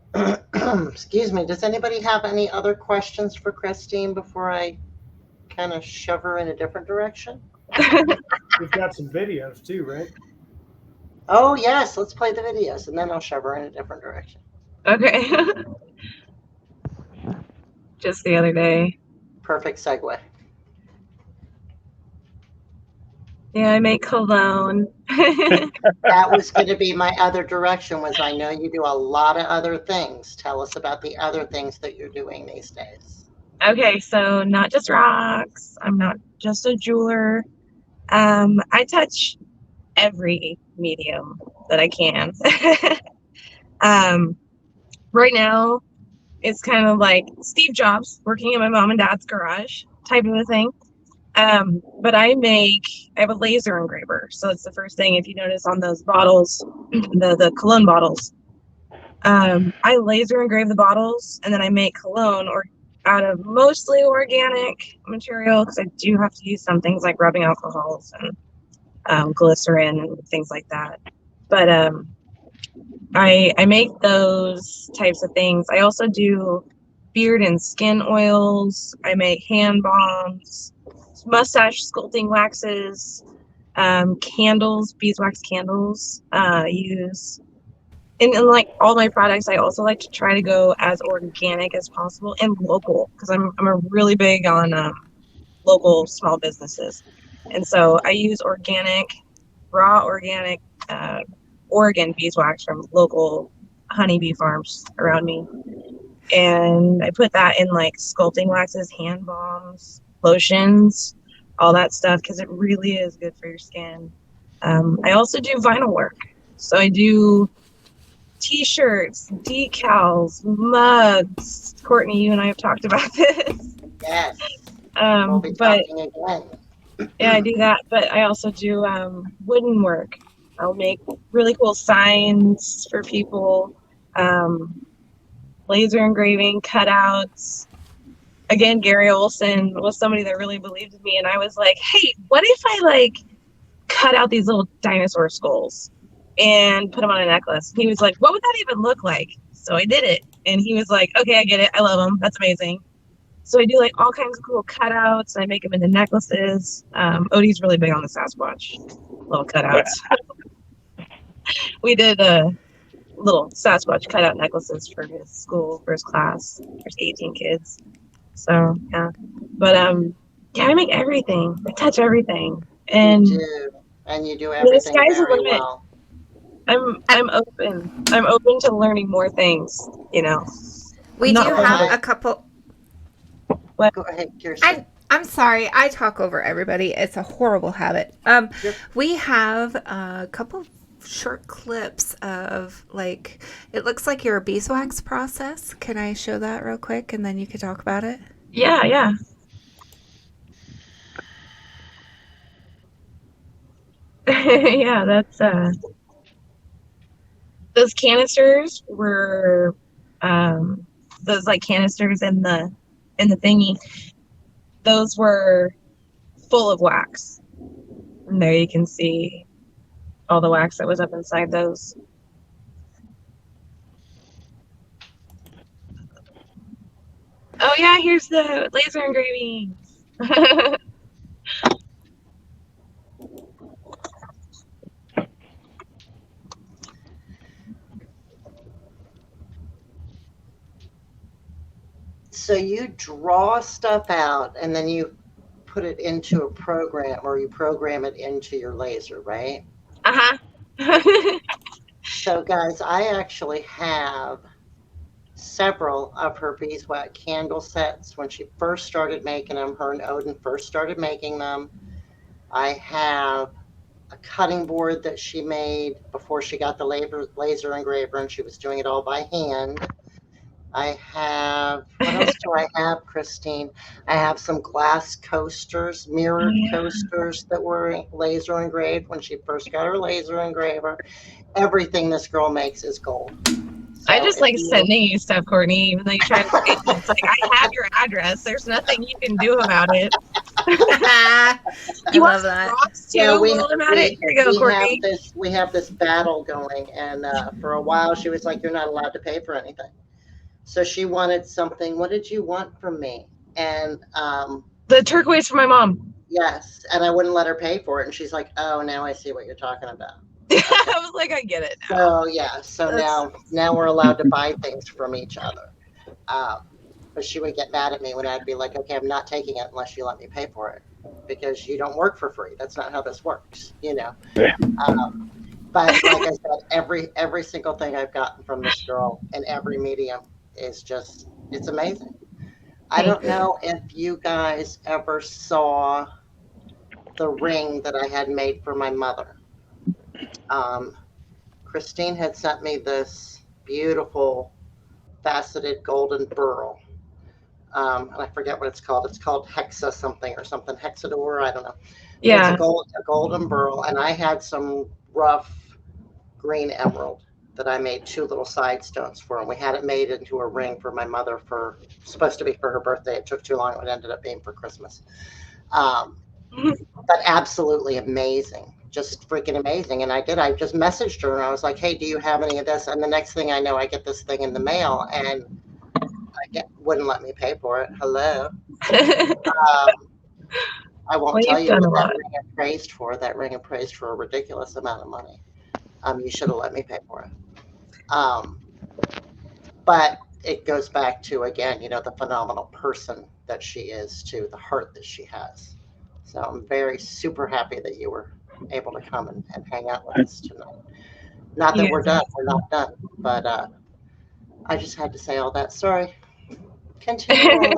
excuse me, does anybody have any other questions for Christine before I kind of shove her in a different direction? We've got some videos too, right? Oh, yes, let's play the videos and then I'll shove her in a different direction. Okay. Just the other day. Perfect segue. Yeah, I make cologne. That was going to be my other direction, was I know you do a lot of other things. Tell us about the other things that you're doing these days. Okay, so not just rocks. I'm not just a jeweler. I touch every medium that I can. Right now, it's kind of like Steve Jobs working in my mom and dad's garage type of a thing. But I have a laser engraver. So it's the first thing, if you notice on those bottles, the cologne bottles. I laser engrave the bottles, and then I make cologne out of mostly organic material, because I do have to use some things like rubbing alcohols and glycerin and things like that. But I make those types of things. I also do beard and skin oils. I make hand balms, mustache sculpting waxes, candles, beeswax candles. Use and like all my products, I also like to try to go as organic as possible and local, because I'm a really big on local small businesses, and so I use raw organic Oregon beeswax from local honeybee farms around me, and I put that in like sculpting waxes, hand balms, lotions, all that stuff, because it really is good for your skin. I also do vinyl work, so I do T-shirts, decals, mugs. Courtney, you and I have talked about this. Yes. We'll be But talking again. yeah, I do that. But I also do wooden work. I'll make really cool signs for people, laser engraving, cutouts. Again, Gary Olson was somebody that really believed in me, and I was like, hey, what if I like cut out these little dinosaur skulls and put them on a necklace? He was like, what would that even look like? So I did it, and he was like, okay, I get it, I love them, that's amazing. So I do like all kinds of cool cutouts, and I make them into necklaces. Odie's really big on the Sasquatch little cutouts. We did little Sasquatch cutout necklaces for his school, for his class. There's 18 kids, so yeah. But yeah, I make everything, I touch everything, and You do, and you do the everything sky's the very limit. well. I'm open. I'm open to learning more things, you know. We Not do one have of a couple. Go ahead, Kirsten. I'm sorry, I talk over everybody. It's a horrible habit. We have a couple short clips of like, it looks like your beeswax process. Can I show that real quick, and then you could talk about it? Yeah. Yeah, that's those canisters were those like canisters in the thingy. Those were full of wax. And there you can see all the wax that was up inside those. Oh yeah, here's the laser engraving. So you draw stuff out and then you put it into a program, or you program it into your laser, right? Uh-huh. So guys, I actually have several of her beeswax candle sets when she first started making them. Her and Odin first started making them. I have a cutting board that she made before she got the laser engraver, and she was doing it all by hand. I have, what else do I have, Christine? I have some glass coasters, mirrored coasters that were laser engraved when she first got her laser engraver. Everything this girl makes is gold. So I just like sending you stuff, Courtney, even though you try to say it. It's like, I have your address. There's nothing you can do about it. I You want love some that. rocks too? Yeah, While I'm at it, here you go, Courtney. we have this battle going, and for a while she was like, "You're not allowed to pay for anything." So she wanted something. What did you want from me? And The turquoise for my mom. yes, and I wouldn't let her pay for it, and she's like, "Oh, now I see what you're talking about." I was like, I get it now. So yeah, so now we're allowed to buy things from each other. But she would get mad at me when I'd be like, "Okay, I'm not taking it unless you let me pay for it, because you don't work for free. That's not how this works, you know." Yeah. But like I said, every single thing I've gotten from this girl in every medium is just, it's amazing. I don't know if you guys ever saw the ring that I had made for my mother. Christine had sent me this beautiful faceted golden burl. And I forget what it's called. It's called Hexa something or something, Hexador, I don't know. Yeah. It's a golden burl, and I had some rough green emerald that I made 2 little side stones for, and we had it made into a ring for my mother, for supposed to be for her birthday. It took too long. It ended up being for Christmas. But absolutely amazing, just freaking amazing. And I just messaged her and I was like, "Hey, do you have any of this?" And the next thing I know, I get this thing in the mail, and wouldn't let me pay for it. Hello. I won't tell you what that ring appraised for. That ring appraised for a ridiculous amount of money. You should have let me pay for it. But it goes back to, again, the phenomenal person that she is, to the heart that she has. So I'm very super happy that you were able to come and hang out with us tonight. Not that we're done. We're not done. But I just had to say all that. Sorry. Continue.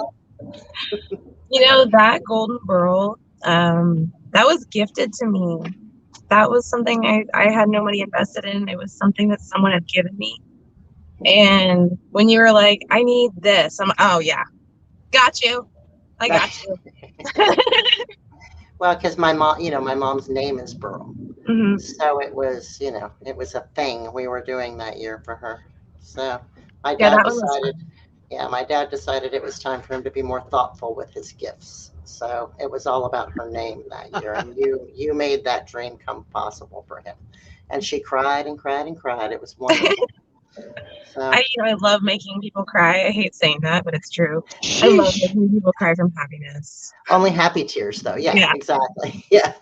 That golden burl, that was gifted to me. That was something I had no money invested in. It was something that someone had given me. And when you were like, "I need this," I'm, "Oh yeah, got you. I got you." Well, because my mom's name is Burl. Mm-hmm. So it was, it was a thing we were doing that year for her. So my dad decided it was time for him to be more thoughtful with his gifts. So it was all about her name that year, and you made that dream come possible for him. And she cried and cried and cried. It was wonderful. So I love making people cry. I hate saying that, but it's true. I love making people cry from happiness. Only happy tears, though. Yeah. Exactly. Yeah.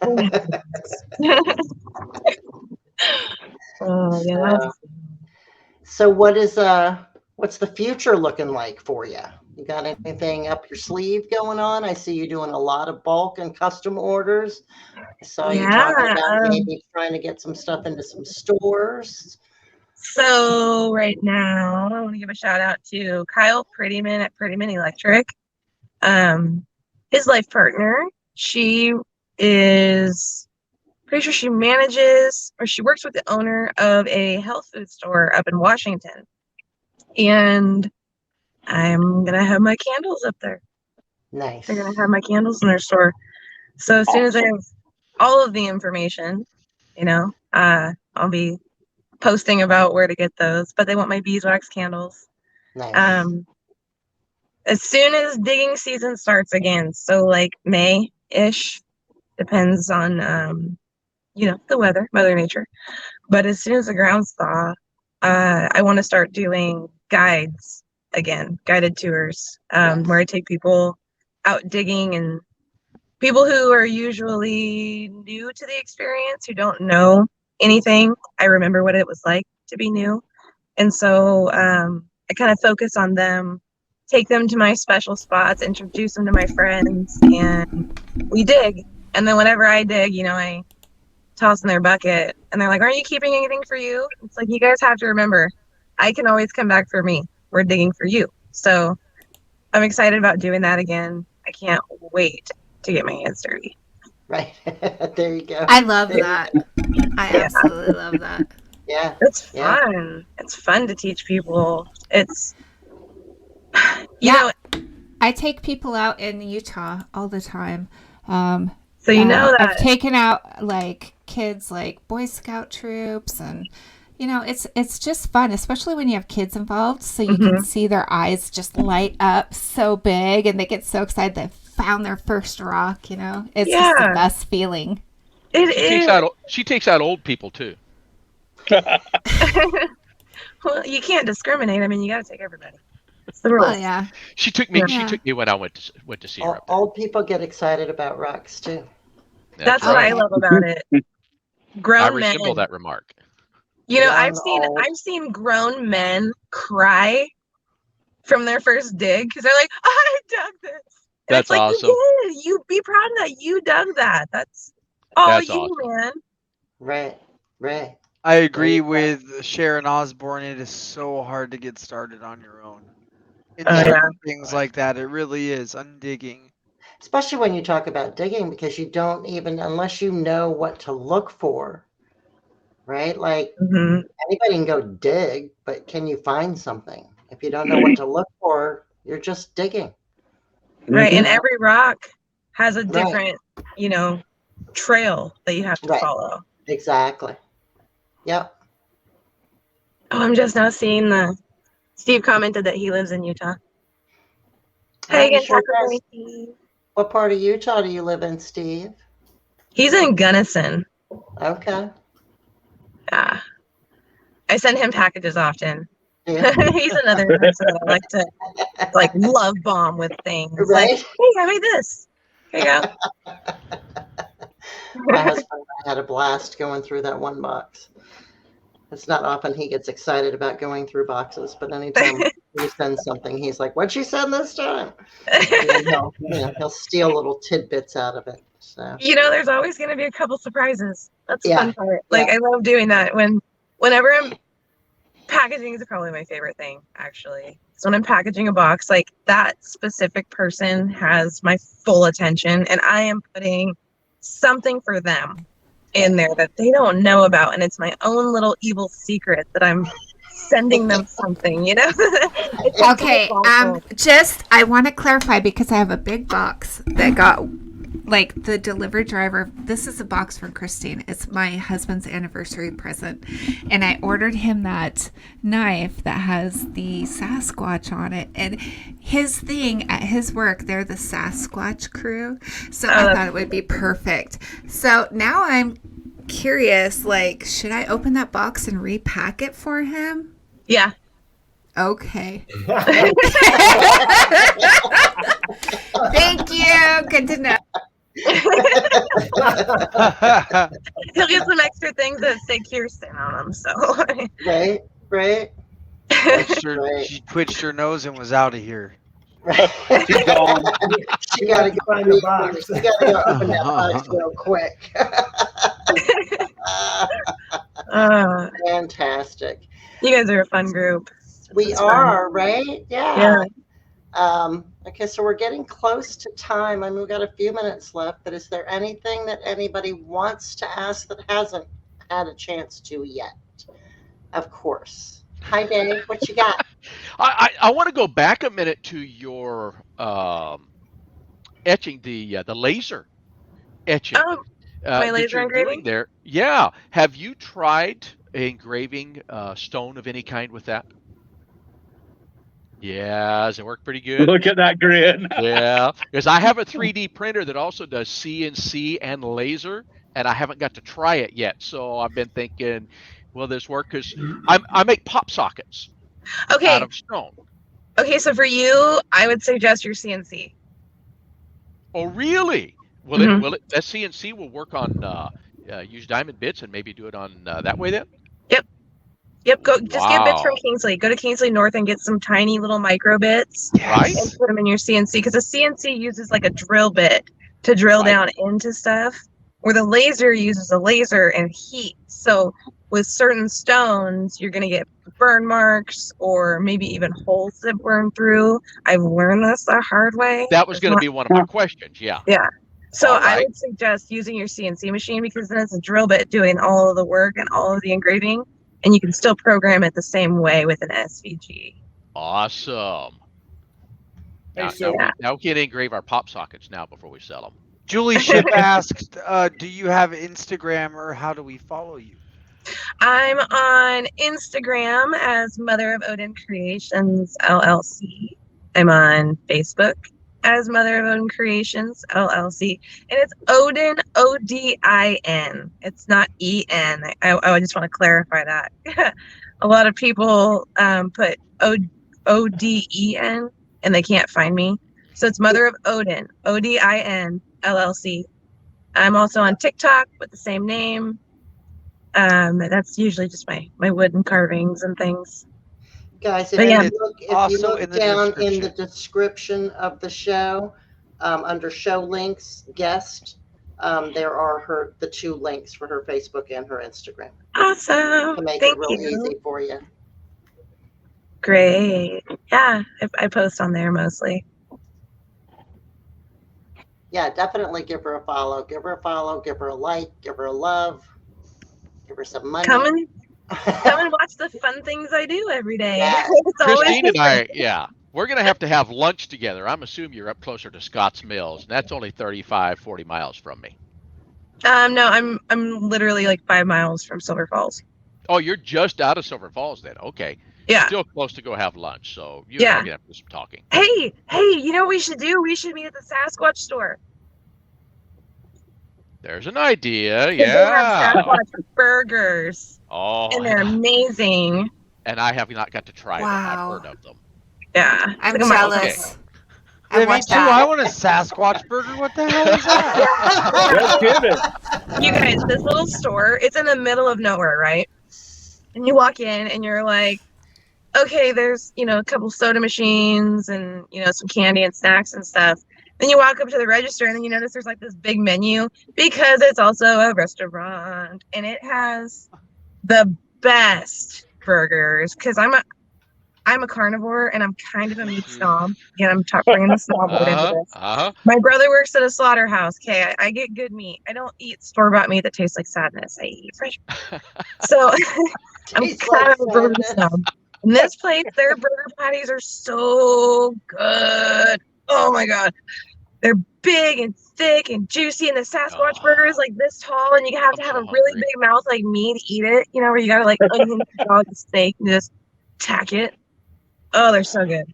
So what's the future looking like for you? You got anything up your sleeve going on? I see you doing a lot of bulk and custom orders. I saw you talking about maybe trying to get some stuff into some stores. So right now, I want to give a shout out to Kyle Prettyman at Prettyman Electric. His life partner, she is pretty sure she manages, or she works with the owner of a health food store up in Washington. And I'm going to have my candles up there. Nice. They're going to have my candles in their store. So as soon as I have all of the information, I'll be posting about where to get those. But they want my beeswax candles. Nice. As soon as digging season starts again, so like May-ish, depends on, the weather, Mother Nature. But as soon as the grounds thaw, I want to start doing guides again, guided tours, where I take people out digging, and people who are usually new to the experience, who don't know anything. I remember what it was like to be new. And so I kind of focus on them, take them to my special spots, introduce them to my friends, and we dig. And then whenever I dig, I toss in their bucket, and they're like, "Aren't you keeping anything for you?" It's like, you guys have to remember, I can always come back for me. we're digging for you. So I'm excited about doing that again. I can't wait to get my hands dirty. Right. There you go. I love There you that. go. I absolutely love that. Yeah. It's Yeah. fun. It's fun to teach people. It's, Yeah. I take people out in Utah all the time. So you know that I've taken out like kids like Boy Scout troops, and it's just fun, especially when you have kids involved, so you can see their eyes just light up so big and they get so excited they found their first rock. It's just the best feeling. She takes out old people too. Well, you can't discriminate. I mean, you got to take everybody. It's the rules. Well, yeah. She took me. Yeah. She took me when I went to see her. Old people get excited about rocks too. That's what I love about it. Grown I men. resemble that remark. I've seen grown men cry from their first dig because they're like, I dug this. And That's it's like, awesome. You did. You be proud of that. You dug that. That's all you, awesome. Man. Right. I agree with Sharon Osbourne. It is so hard to get started on your own. Things like that. It really is. Undigging. Especially when you talk about digging, because you don't even, unless you know what to look for, right? Like anybody can go dig, but can you find something? If you don't know what to look for, you're just digging. Right. And every rock has a different, trail that you have to follow. Exactly. Yep. Oh, I'm just now seeing Steve commented that he lives in Utah. Hey again, sure what part of Utah do you live in, Steve? He's in Gunnison. Okay. Yeah. I send him packages often. Yeah. He's another person that I like to love bomb with things. Right? Like, hey, I made this. Here you go. My husband had a blast going through that one box. It's not often he gets excited about going through boxes, but anytime he sends something, he's like, "What'd she send this time?" And he'll steal little tidbits out of it. So there's always going to be a couple surprises. That's the fun part. Like I love doing that whenever I'm packaging is probably my favorite thing, actually. So when I'm packaging a box, like that specific person has my full attention, and I am putting something for them in there that they don't know about, and it's my own little evil secret that I'm sending them something, Okay, I want to clarify because I have a big box that got like the delivery driver. This is a box from Christine. It's my husband's anniversary present, and I ordered him that knife that has the Sasquatch on it, and his thing at his work, they're the Sasquatch crew, so I thought it would be perfect. So now I'm curious, like, should I open that box and repack it for him? Yeah. Okay. Thank you. Good to know. He'll get some extra things that say Kirsten on them. So right. She twitched her nose and was out of here. Right. She's gone. She got to find the box. She got to go open that box real quick. Fantastic. You guys are a fun group. We are, right? Yeah. Okay, so we're getting close to time. I mean, we've got a few minutes left, but is there anything that anybody wants to ask that hasn't had a chance to yet? Of course. Hi, Dave. What you got? I want to go back a minute to your etching, the laser etching. Oh, my laser engraving? There. Yeah. Have you tried engraving stone of any kind with that? Yeah, does it work pretty good? Look at that grin. Yeah, because I have a 3D printer that also does CNC and laser, and I haven't got to try it yet. So I've been thinking, will this work? Because I make pop sockets out of stone. Okay, so for you, I would suggest your CNC. Oh, really? Will it? That CNC will work on use diamond bits and maybe do it on that way then? Yep, just get bits from Kingsley. Go to Kingsley North and get some tiny little micro bits. Right. And put them in your CNC, because the CNC uses like a drill bit to drill down into stuff, where the laser uses a laser and heat. So with certain stones, you're going to get burn marks or maybe even holes that burn through. I've learned this the hard way. That was going to be one of my questions. Yeah. Yeah. So All I right. would suggest using your CNC machine because then it's a drill bit doing all of the work and all of the engraving, and you can still program it the same way with an SVG. Awesome. Hey, Now, so now we can engrave our pop sockets now before we sell them. Julie Ship asked, do you have Instagram or how do we follow you? I'm on Instagram as Mother of Odin Creations LLC. I'm on Facebook as Mother of Odin Creations LLC, and it's Odin Odin. It's not EN. I just want to clarify that. A lot of people put ODEN and they can't find me, so it's Mother of Odin ODIN LLC. I'm also on TikTok with the same name. That's usually just my wooden carvings and things. Guys, if But yeah. you look, down in the description of the show, under show links, guest, there are the 2 links for her Facebook and her Instagram. Awesome. To make Thank it real you. easy for you. Great. Yeah, I post on there mostly. Yeah, definitely give her a follow. Give her a follow. Give her a like. Give her a love. Give her some money. Come and watch the fun things I do every day. Yeah. It's always Christine and I, different. yeah, we're going to have lunch together. I'm assuming you're up closer to Scotts Mills, and that's only 35, 40 miles from me. No, I'm literally like 5 miles from Silver Falls. Oh, you're just out of Silver Falls then. Okay. Yeah. Still close to go have lunch, so you and I are going to have to do some talking. Hey, you know what we should do? We should meet at the Sasquatch store. There's an idea, They yeah. have Sasquatch burgers. Oh, And they're amazing. And I have not got to try them. Wow. I've heard of them. Yeah. I'm Look at my- jealous. I Yeah, me want too. that. I want a Sasquatch burger. What the hell is that? No kidding. You guys, this little store, it's in the middle of nowhere, right? And you walk in and you're like, okay, there's, a couple soda machines and, some candy and snacks and stuff. Then you walk up to the register and then you notice there's like this big menu because it's also a restaurant and it has the best burgers because I'm a carnivore and I'm kind of a meat snob. Again, I'm bringing the snob word into this. My brother works at a slaughterhouse. Okay, I get good meat. I don't eat store-bought meat that tastes like sadness. I eat fresh. So I'm kind of a burger snob. In this place, their burger patties are so good. Oh my god. They're big and thick and juicy, and the Sasquatch burger is like this tall, and you have to have a really big mouth like me to eat it. Where you gotta like unhinge the dog and steak and just tack it. Oh, they're so good.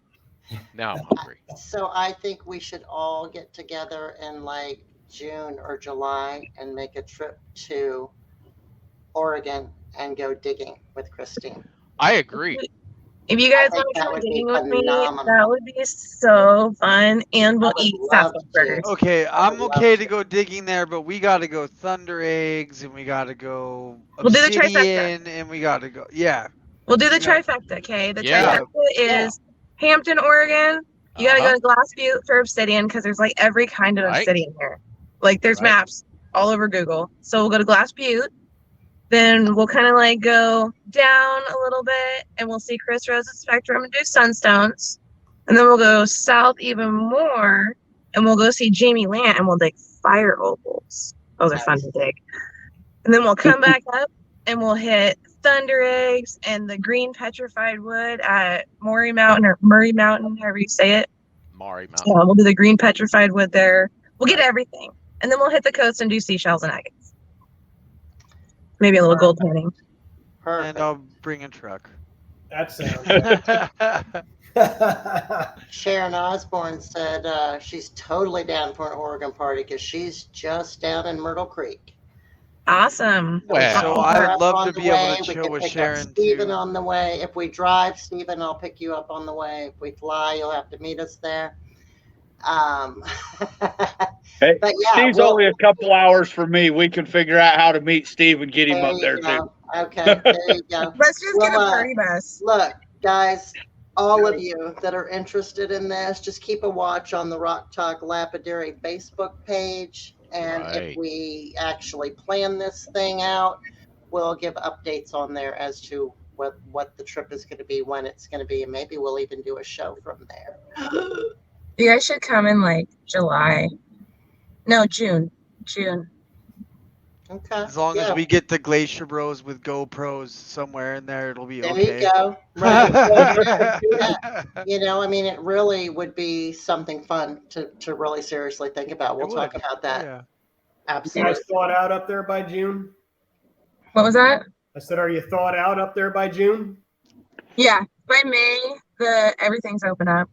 Now I'm hungry. So I think we should all get together in like June or July and make a trip to Oregon and go digging with Christine. I agree. If you guys I think want to that come would be digging with me, phenomenal. that would be so fun, and we'll I would eat love Sasquatch to. burgers. Okay, I'm love okay to. to go digging there, but we got to go Thunder Eggs, and we got to go We'll do the trifecta. Obsidian, and we got to go. Yeah. We'll do the Yeah. trifecta, okay? The Yeah. trifecta is Hampton, Oregon. You gotta go to Glass Butte for obsidian because there's like every kind of Right. obsidian here. Like there's Right. maps all over Google. So we'll go to Glass Butte. Then we'll kind of like go down a little bit and we'll see Chris Rose's Spectrum and do Sunstones. And then we'll go south even more and we'll go see Jamie Lant and we'll dig fire opals. Those are fun to dig. And then we'll come back up and we'll hit Thunder Eggs and the green petrified wood at Maury Mountain or Murray Mountain, however you say it. Maury Mountain. Yeah, we'll do the green petrified wood there. We'll get everything. And then we'll hit the coast and do seashells and agates. Maybe a little gold panning. Perfect. And I'll bring a truck. that sounds. Sharon Osborne said she's totally down for an Oregon party because she's just down in Myrtle Creek. Awesome. Well, So Pick her I'd up love on to the be able way. to We chill can with pick up Sharon, Stephen too. on the way. If we drive, Stephen, I'll pick you up on the way. If we fly, you'll have to meet us there. Hey, But yeah, Steve's we'll- only a couple hours for me. We can figure out how to meet Steve and get him there up there you too. go. Okay, there you go. Let's just get a Well, party bus. Look, guys, all of you that are interested in this, just keep a watch on the Rock Talk Lapidary Facebook page. And Right. if we actually plan this thing out, we'll give updates on there as to what the trip is going to be, when it's going to be, and maybe we'll even do a show from there. You guys should come in like July. No, June. June. Okay. As long as we get the Glacier Bros with GoPros somewhere in there, it'll be there okay. you go. Right. Yeah. You know, I mean, it really would be something fun to really seriously think about. We'll talk about that. Yeah. You Absolutely. guys thawed out up there by June? What was that? I said, are you thawed out up there by June? Yeah, by May, everything's open up.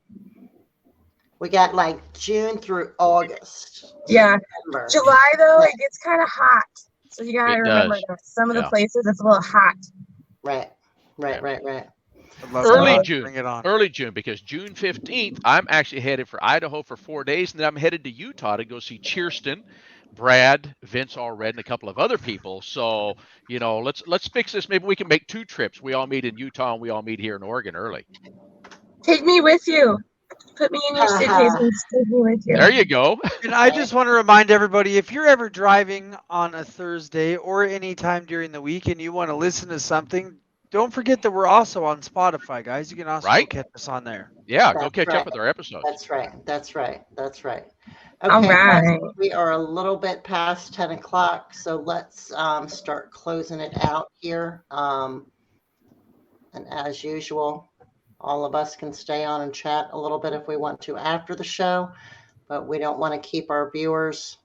We got like June through August. Yeah. September. July though, it gets kind of hot. So you gotta It remember does. that some of the Yeah. places it's a little hot. Right. Yeah. I'd love Early to June. Bring it on. Early June, because June 15th, I'm actually headed for Idaho for 4 days, and then I'm headed to Utah to go see Kirsten, Brad, Vince Allred, and a couple of other people. So, you know, let's fix this. Maybe we can make 2 trips. We all meet in Utah and we all meet here in Oregon early. Take me with you. Put me in your suitcase and take me with you. There you go. And I just want to remind everybody, if you're ever driving on a Thursday or any time during the week and you want to listen to something, don't forget that we're also on Spotify, guys. You can also catch us on there. Yeah, go That's catch right. up with our episodes. That's right. That's right. That's right. All Okay, right. guys, we are a little bit past 10 o'clock, so let's start closing it out here. And as usual, all of us can stay on and chat a little bit if we want to after the show, but we don't want to keep our viewers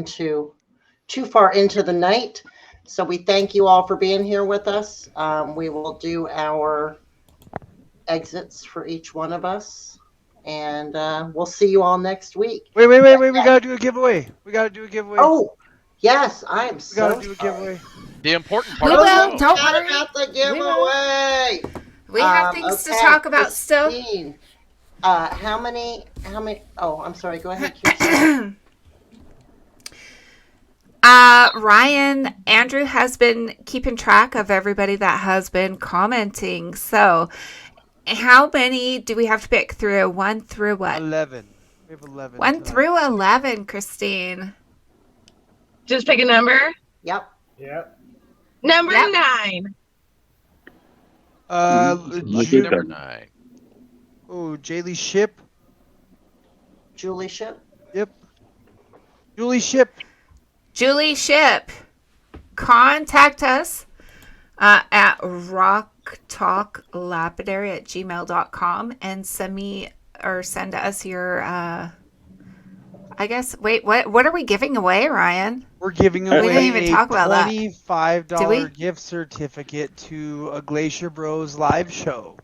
too far into the night. So we thank you all for being here with us. We will do our exits for each one of us, and we'll see you all next week. Wait. We got to do a giveaway. Oh, yes, I am We so got to do a giveaway. The important part We of the will. show. Don't Forgot worry. about the We will. giveaway. We have things to Okay, talk about still. Christine, how many? Oh, I'm sorry. Go ahead, Kirsten. Ryan, Andrew has been keeping track of everybody that has been commenting. So, how many do we have to pick through? 1 through what? 11. We have 11. 1 tonight. through 11, Christine. Just pick a number. Yep. Yep. Number Yep. 9. Lucky number 9. Oh, Jaylee Ship. Julie Ship. Yep. Julie Ship. Julie Ship, contact us at rocktalklapidary@gmail.com and send us your what are we giving away, Ryan? We're giving We away didn't even talk about that. $25 gift certificate to a Glacier Bros live show.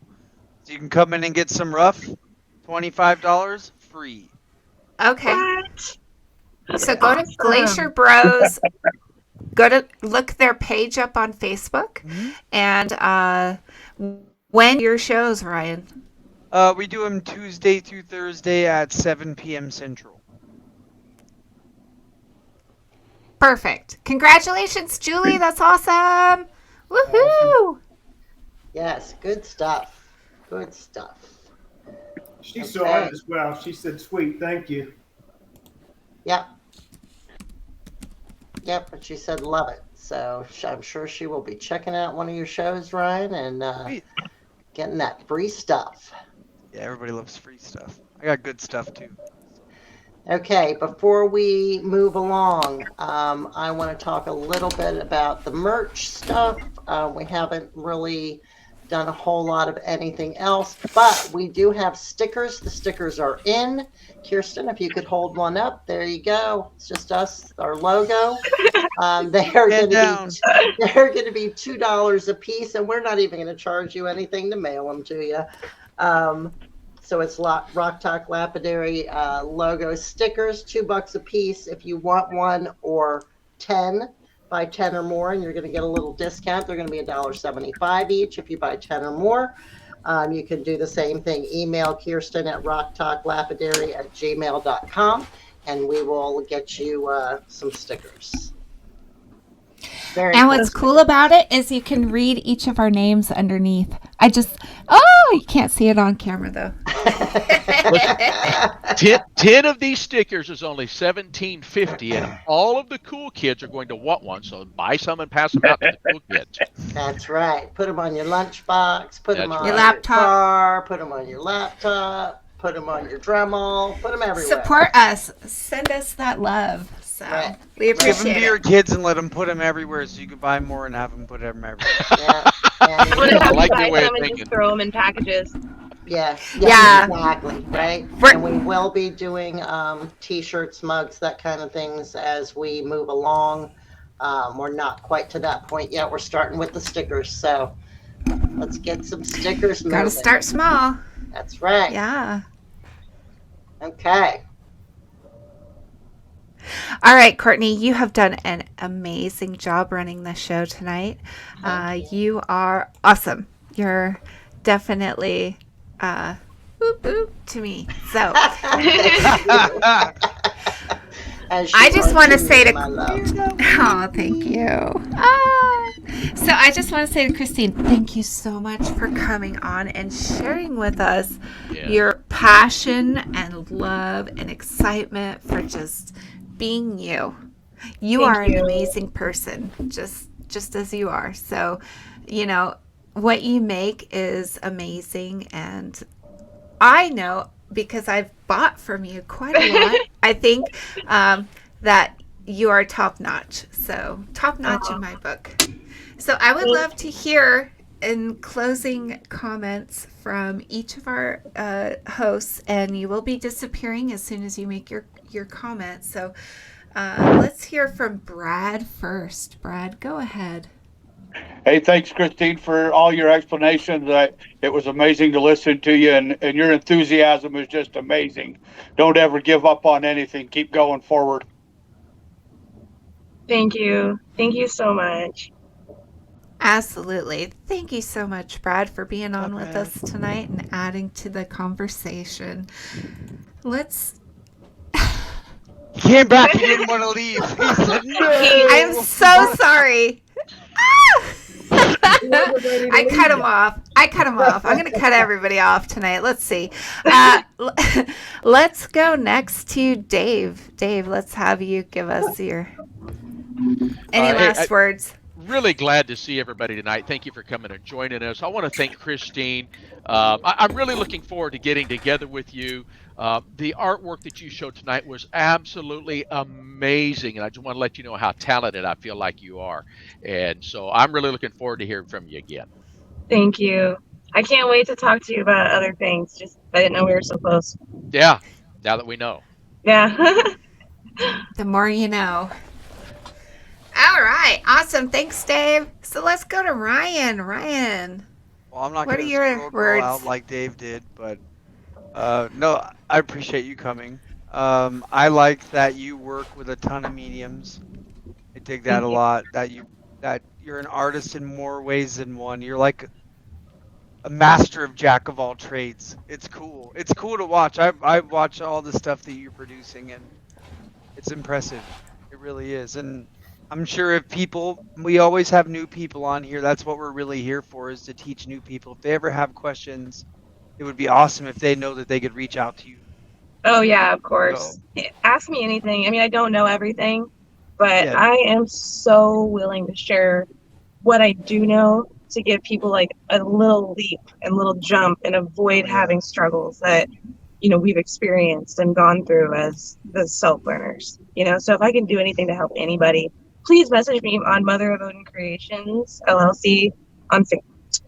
So you can come in and get some rough. $25 free. Okay. What? So go to Glacier Bros. Go to look their page up on Facebook, and when your shows, Ryan? We do them Tuesday through Thursday at 7 p.m. Central. Perfect. Congratulations, Julie. That's awesome. Woohoo! Yes, good stuff. Good stuff. She saw it as well. She said, "Sweet, thank you." Yep. Yep, but she said love it. So I'm sure she will be checking out one of your shows, Ryan, and getting that free stuff. Yeah, everybody loves free stuff. I got good stuff too. Okay, before we move along, I want to talk a little bit about the merch stuff. We haven't really done a whole lot of anything else, but we do have stickers. The stickers are in. Kirsten, if you could hold one up, there you go. It's just us, our logo. They're going to be $2 a piece, and we're not even going to charge you anything to mail them to you. So it's Rock Talk Lapidary logo stickers, $2 a piece if you want one, or 10. Buy 10 or more, and you're going to get a little discount. They're going to be $1.75 each if you buy 10 or more. You can do the same thing. Email Kirsten at rocktalklapidary@gmail.com, and we will get you some stickers. And what's cool about it is you can read each of our names underneath. You can't see it on camera though. Listen, 10 of these stickers is only $17.50, and all of the cool kids are going to want one. So buy some and pass them out to the cool kids. That's right. Put them on your lunchbox. Put them That's on Your right. your laptop. car. Put them on your laptop. Put them on your Dremel. Put them everywhere. Support us. Send us that love. So Right. we Give them appreciate to your it. kids and let them put them everywhere, so you can buy more and have them put them everywhere. Yeah. I'm gonna Yeah. have like to your buy way of some and thinking. just throw them in packages. Yeah, Yeah. exactly, right? We're- And we will be doing T-shirts, mugs, that kind of things as we move along. We're not quite to that point yet. We're starting with the stickers, so let's get some stickers moving. Gotta start small. That's right. Yeah. Okay. All right, Courtney, you have done an amazing job running the show tonight. You are awesome. You're definitely boop boop to me. So As I you just are want to me, say to my love. oh, thank you. So I just want to say to Christine, thank you so much for coming on and sharing with us Yeah. your passion and love and excitement for just being you. You Thank are an you. amazing person, just as you are. So, you know, what you make is amazing, and I know because I've bought from you quite a lot. I think that you are top notch. So top notch in my book. So I would love to hear in closing comments from each of our hosts, and you will be disappearing as soon as you make your comments. So let's hear from Brad first. Brad, go ahead. Hey, thanks, Christine, for all your explanations. It was amazing to listen to you, and your enthusiasm is just amazing. Don't ever give up on anything. Keep going forward. Thank you. Thank you so much. Absolutely. Thank you so much, Brad, for being on with Brad. us tonight and adding to the conversation. Let's. He came back. He didn't want to leave. He said no. I'm so sorry. I cut him off. I'm going to cut everybody off tonight. Let's see. Let's go next to Dave. Dave, let's have you give us your any last words. Really glad to see everybody tonight. Thank you for coming and joining us. I want to thank Christine. I'm really looking forward to getting together with you. The artwork that you showed tonight was absolutely amazing, and I just want to let you know how talented I feel like you are. And so I'm really looking forward to hearing from you again. Thank you. I can't wait to talk to you about other things. Just I didn't know we were so close. Yeah, now that we know. Yeah. The more you know. All right. Awesome. Thanks, Dave. So let's go to Ryan. Ryan. Well, I'm not What going are to your scroll words? out like Dave did, but no, I appreciate you coming. I like that you work with a ton of mediums. I dig that Thank a you. lot. That you're an artist in more ways than one. You're like a master of jack of all trades. It's cool. It's cool to watch. I watch all the stuff that you're producing, and it's impressive. It really is. And I'm sure if we always have new people on here. That's what we're really here for, is to teach new people. If they ever have questions, it would be awesome if they know that they could reach out to you. Oh yeah, of course. Ask me anything. I mean, I don't know everything, but Yeah. I am so willing to share what I do know to give people like a little leap and little jump and avoid having struggles that we've experienced and gone through as the self learners. So if I can do anything to help anybody, please message me on Mother of Odin Creations LLC on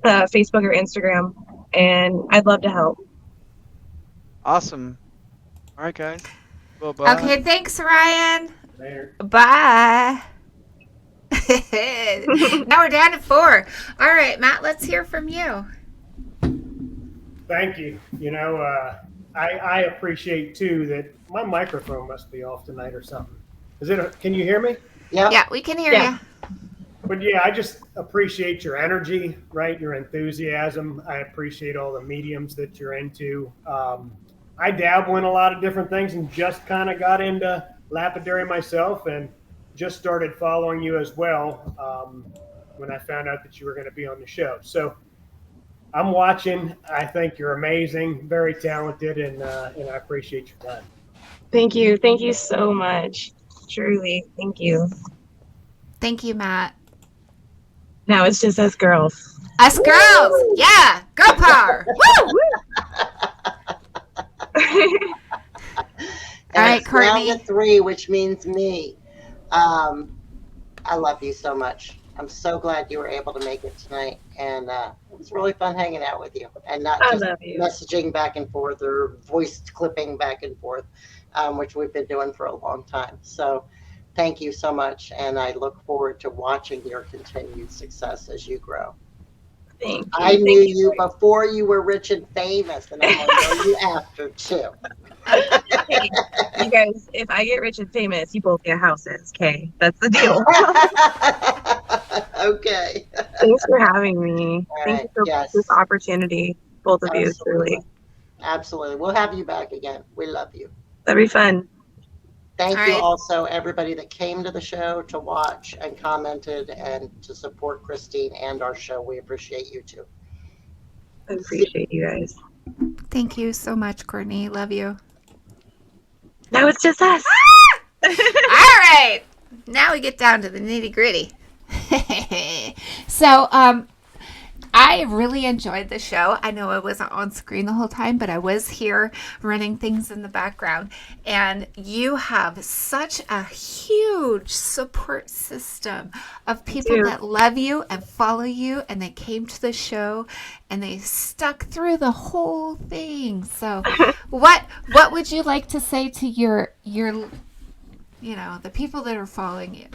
Facebook or Instagram, and I'd love to help. Awesome. All right, guys. Well, bye. Okay. Thanks, Ryan. Later. Bye. Now we're down to 4. All right, Matt, let's hear from you. Thank you. I appreciate too that my microphone must be off tonight or something. Can you hear me? Yeah, we can hear you. But yeah, I just appreciate your energy, right? Your enthusiasm. I appreciate all the mediums that you're into. I dabble in a lot of different things and just kind of got into lapidary myself and just started following you as well when I found out that you were going to be on the show. So I'm watching. I think you're amazing, very talented, and I appreciate your time. Thank you. Thank you so much. Truly. Thank you. Thank you, Matt. Now it's just us girls. Us girls. Yeah. Girl power. Woo! And All right, it's down Courtney. to 3, which means me. I love you so much. I'm so glad you were able to make it tonight. And it was really fun hanging out with you and not I just love you. messaging back and forth or voice clipping back and forth, which we've been doing for a long time. So thank you so much. And I look forward to watching your continued success as you grow. Thank you. I knew you before you were rich and famous, and I'm going to know you after too. Hey, you guys, if I get rich and famous, you both get houses. Okay, that's the deal. Okay. Thanks for having me. All Thank right. you for Yes. this opportunity, both of you. Absolutely. Truly, Absolutely. We'll have you back again. We love you. that'd be fun. Thank All you right. also, everybody that came to the show to watch and commented and to support Christine and our show. We appreciate you too. I appreciate you guys. Thank you so much, Courtney. Love you. Now it's just us. All right. Now we get down to the nitty gritty. So, I really enjoyed the show. I know I wasn't on screen the whole time, but I was here running things in the background. And you have such a huge support system of people that love you and follow you, and they came to the show and they stuck through the whole thing. So, what would you like to say to your the people that are following you,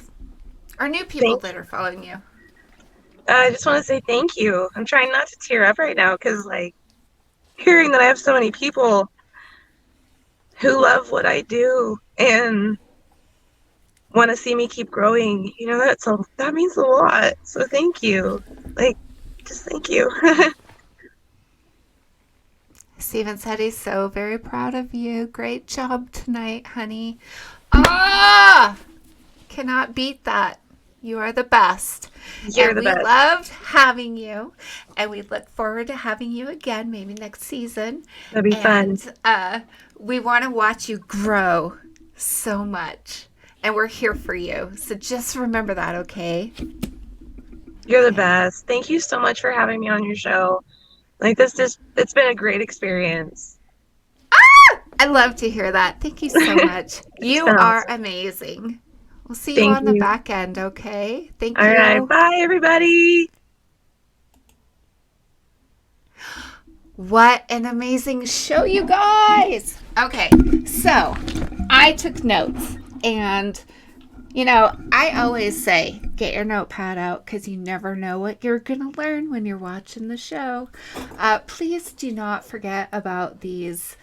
or new people that are following you? I just want to say thank you. I'm trying not to tear up right now because, hearing that I have so many people who love what I do and want to see me keep growing, that means a lot. So thank you. Just thank you. Steven said he's so very proud of you. Great job tonight, honey. Ah! Cannot beat that. You are the best. You're the best. We loved having you, and we look forward to having you again, maybe next season. That'd be fun. We want to watch you grow so much, and we're here for you. So just remember that, okay? You're the best. Thank you so much for having me on your show. It's been a great experience. I love to hear that. Thank you so much. You are amazing. We'll see you on the back end, okay? Thank you. All right. Bye, everybody. What an amazing show, you guys. Okay, so I took notes. And, I always say, get your notepad out because you never know what you're going to learn when you're watching the show. Please do not forget about these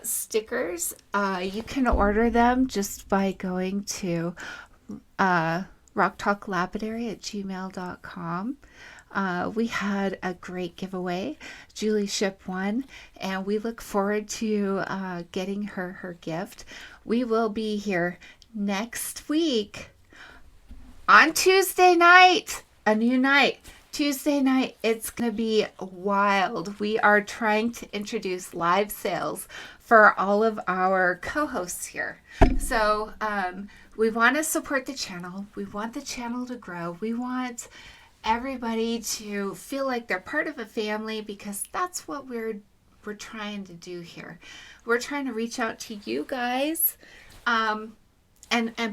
stickers. You can order them just by going to rocktalklapidary@gmail.com. We had a great giveaway. Julie shipped one, and we look forward to getting her gift. We will be here next week on Tuesday night, a new night. Tuesday night, it's going to be wild. We are trying to introduce live sales for all of our co-hosts here. So we want to support the channel. We want the channel to grow. We want everybody to feel like they're part of a family because that's what we're trying to do here. We're trying to reach out to you guys and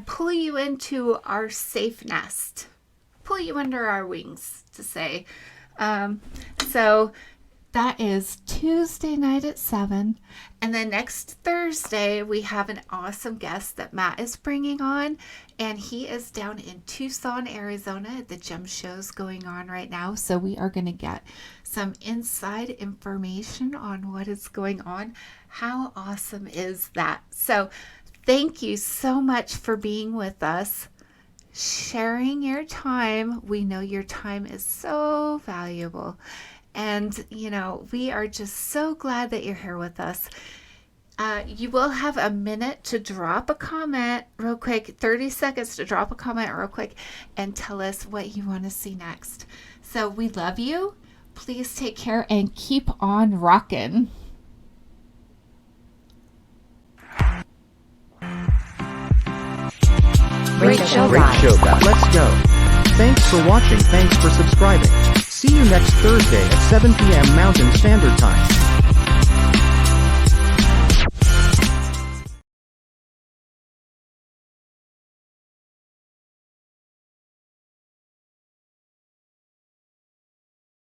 pull you into our safe nest. Pull you under our wings to say. So that is Tuesday night at 7. And then next Thursday, we have an awesome guest that Matt is bringing on. And he is down in Tucson, Arizona. The gem show's going on right now. So we are going to get some inside information on what is going on. How awesome is that? So thank you so much for being with us. Sharing your time. We know your time is so valuable. And, we are just so glad that you're here with us. You will have a minute to drop a comment real quick, 30 seconds to drop a comment real quick and tell us what you want to see next. So we love you. Please take care and keep on rockin'. Great show, guys. Let's go. Thanks for watching. Thanks for subscribing. See you next Thursday at 7 p.m. Mountain Standard Time.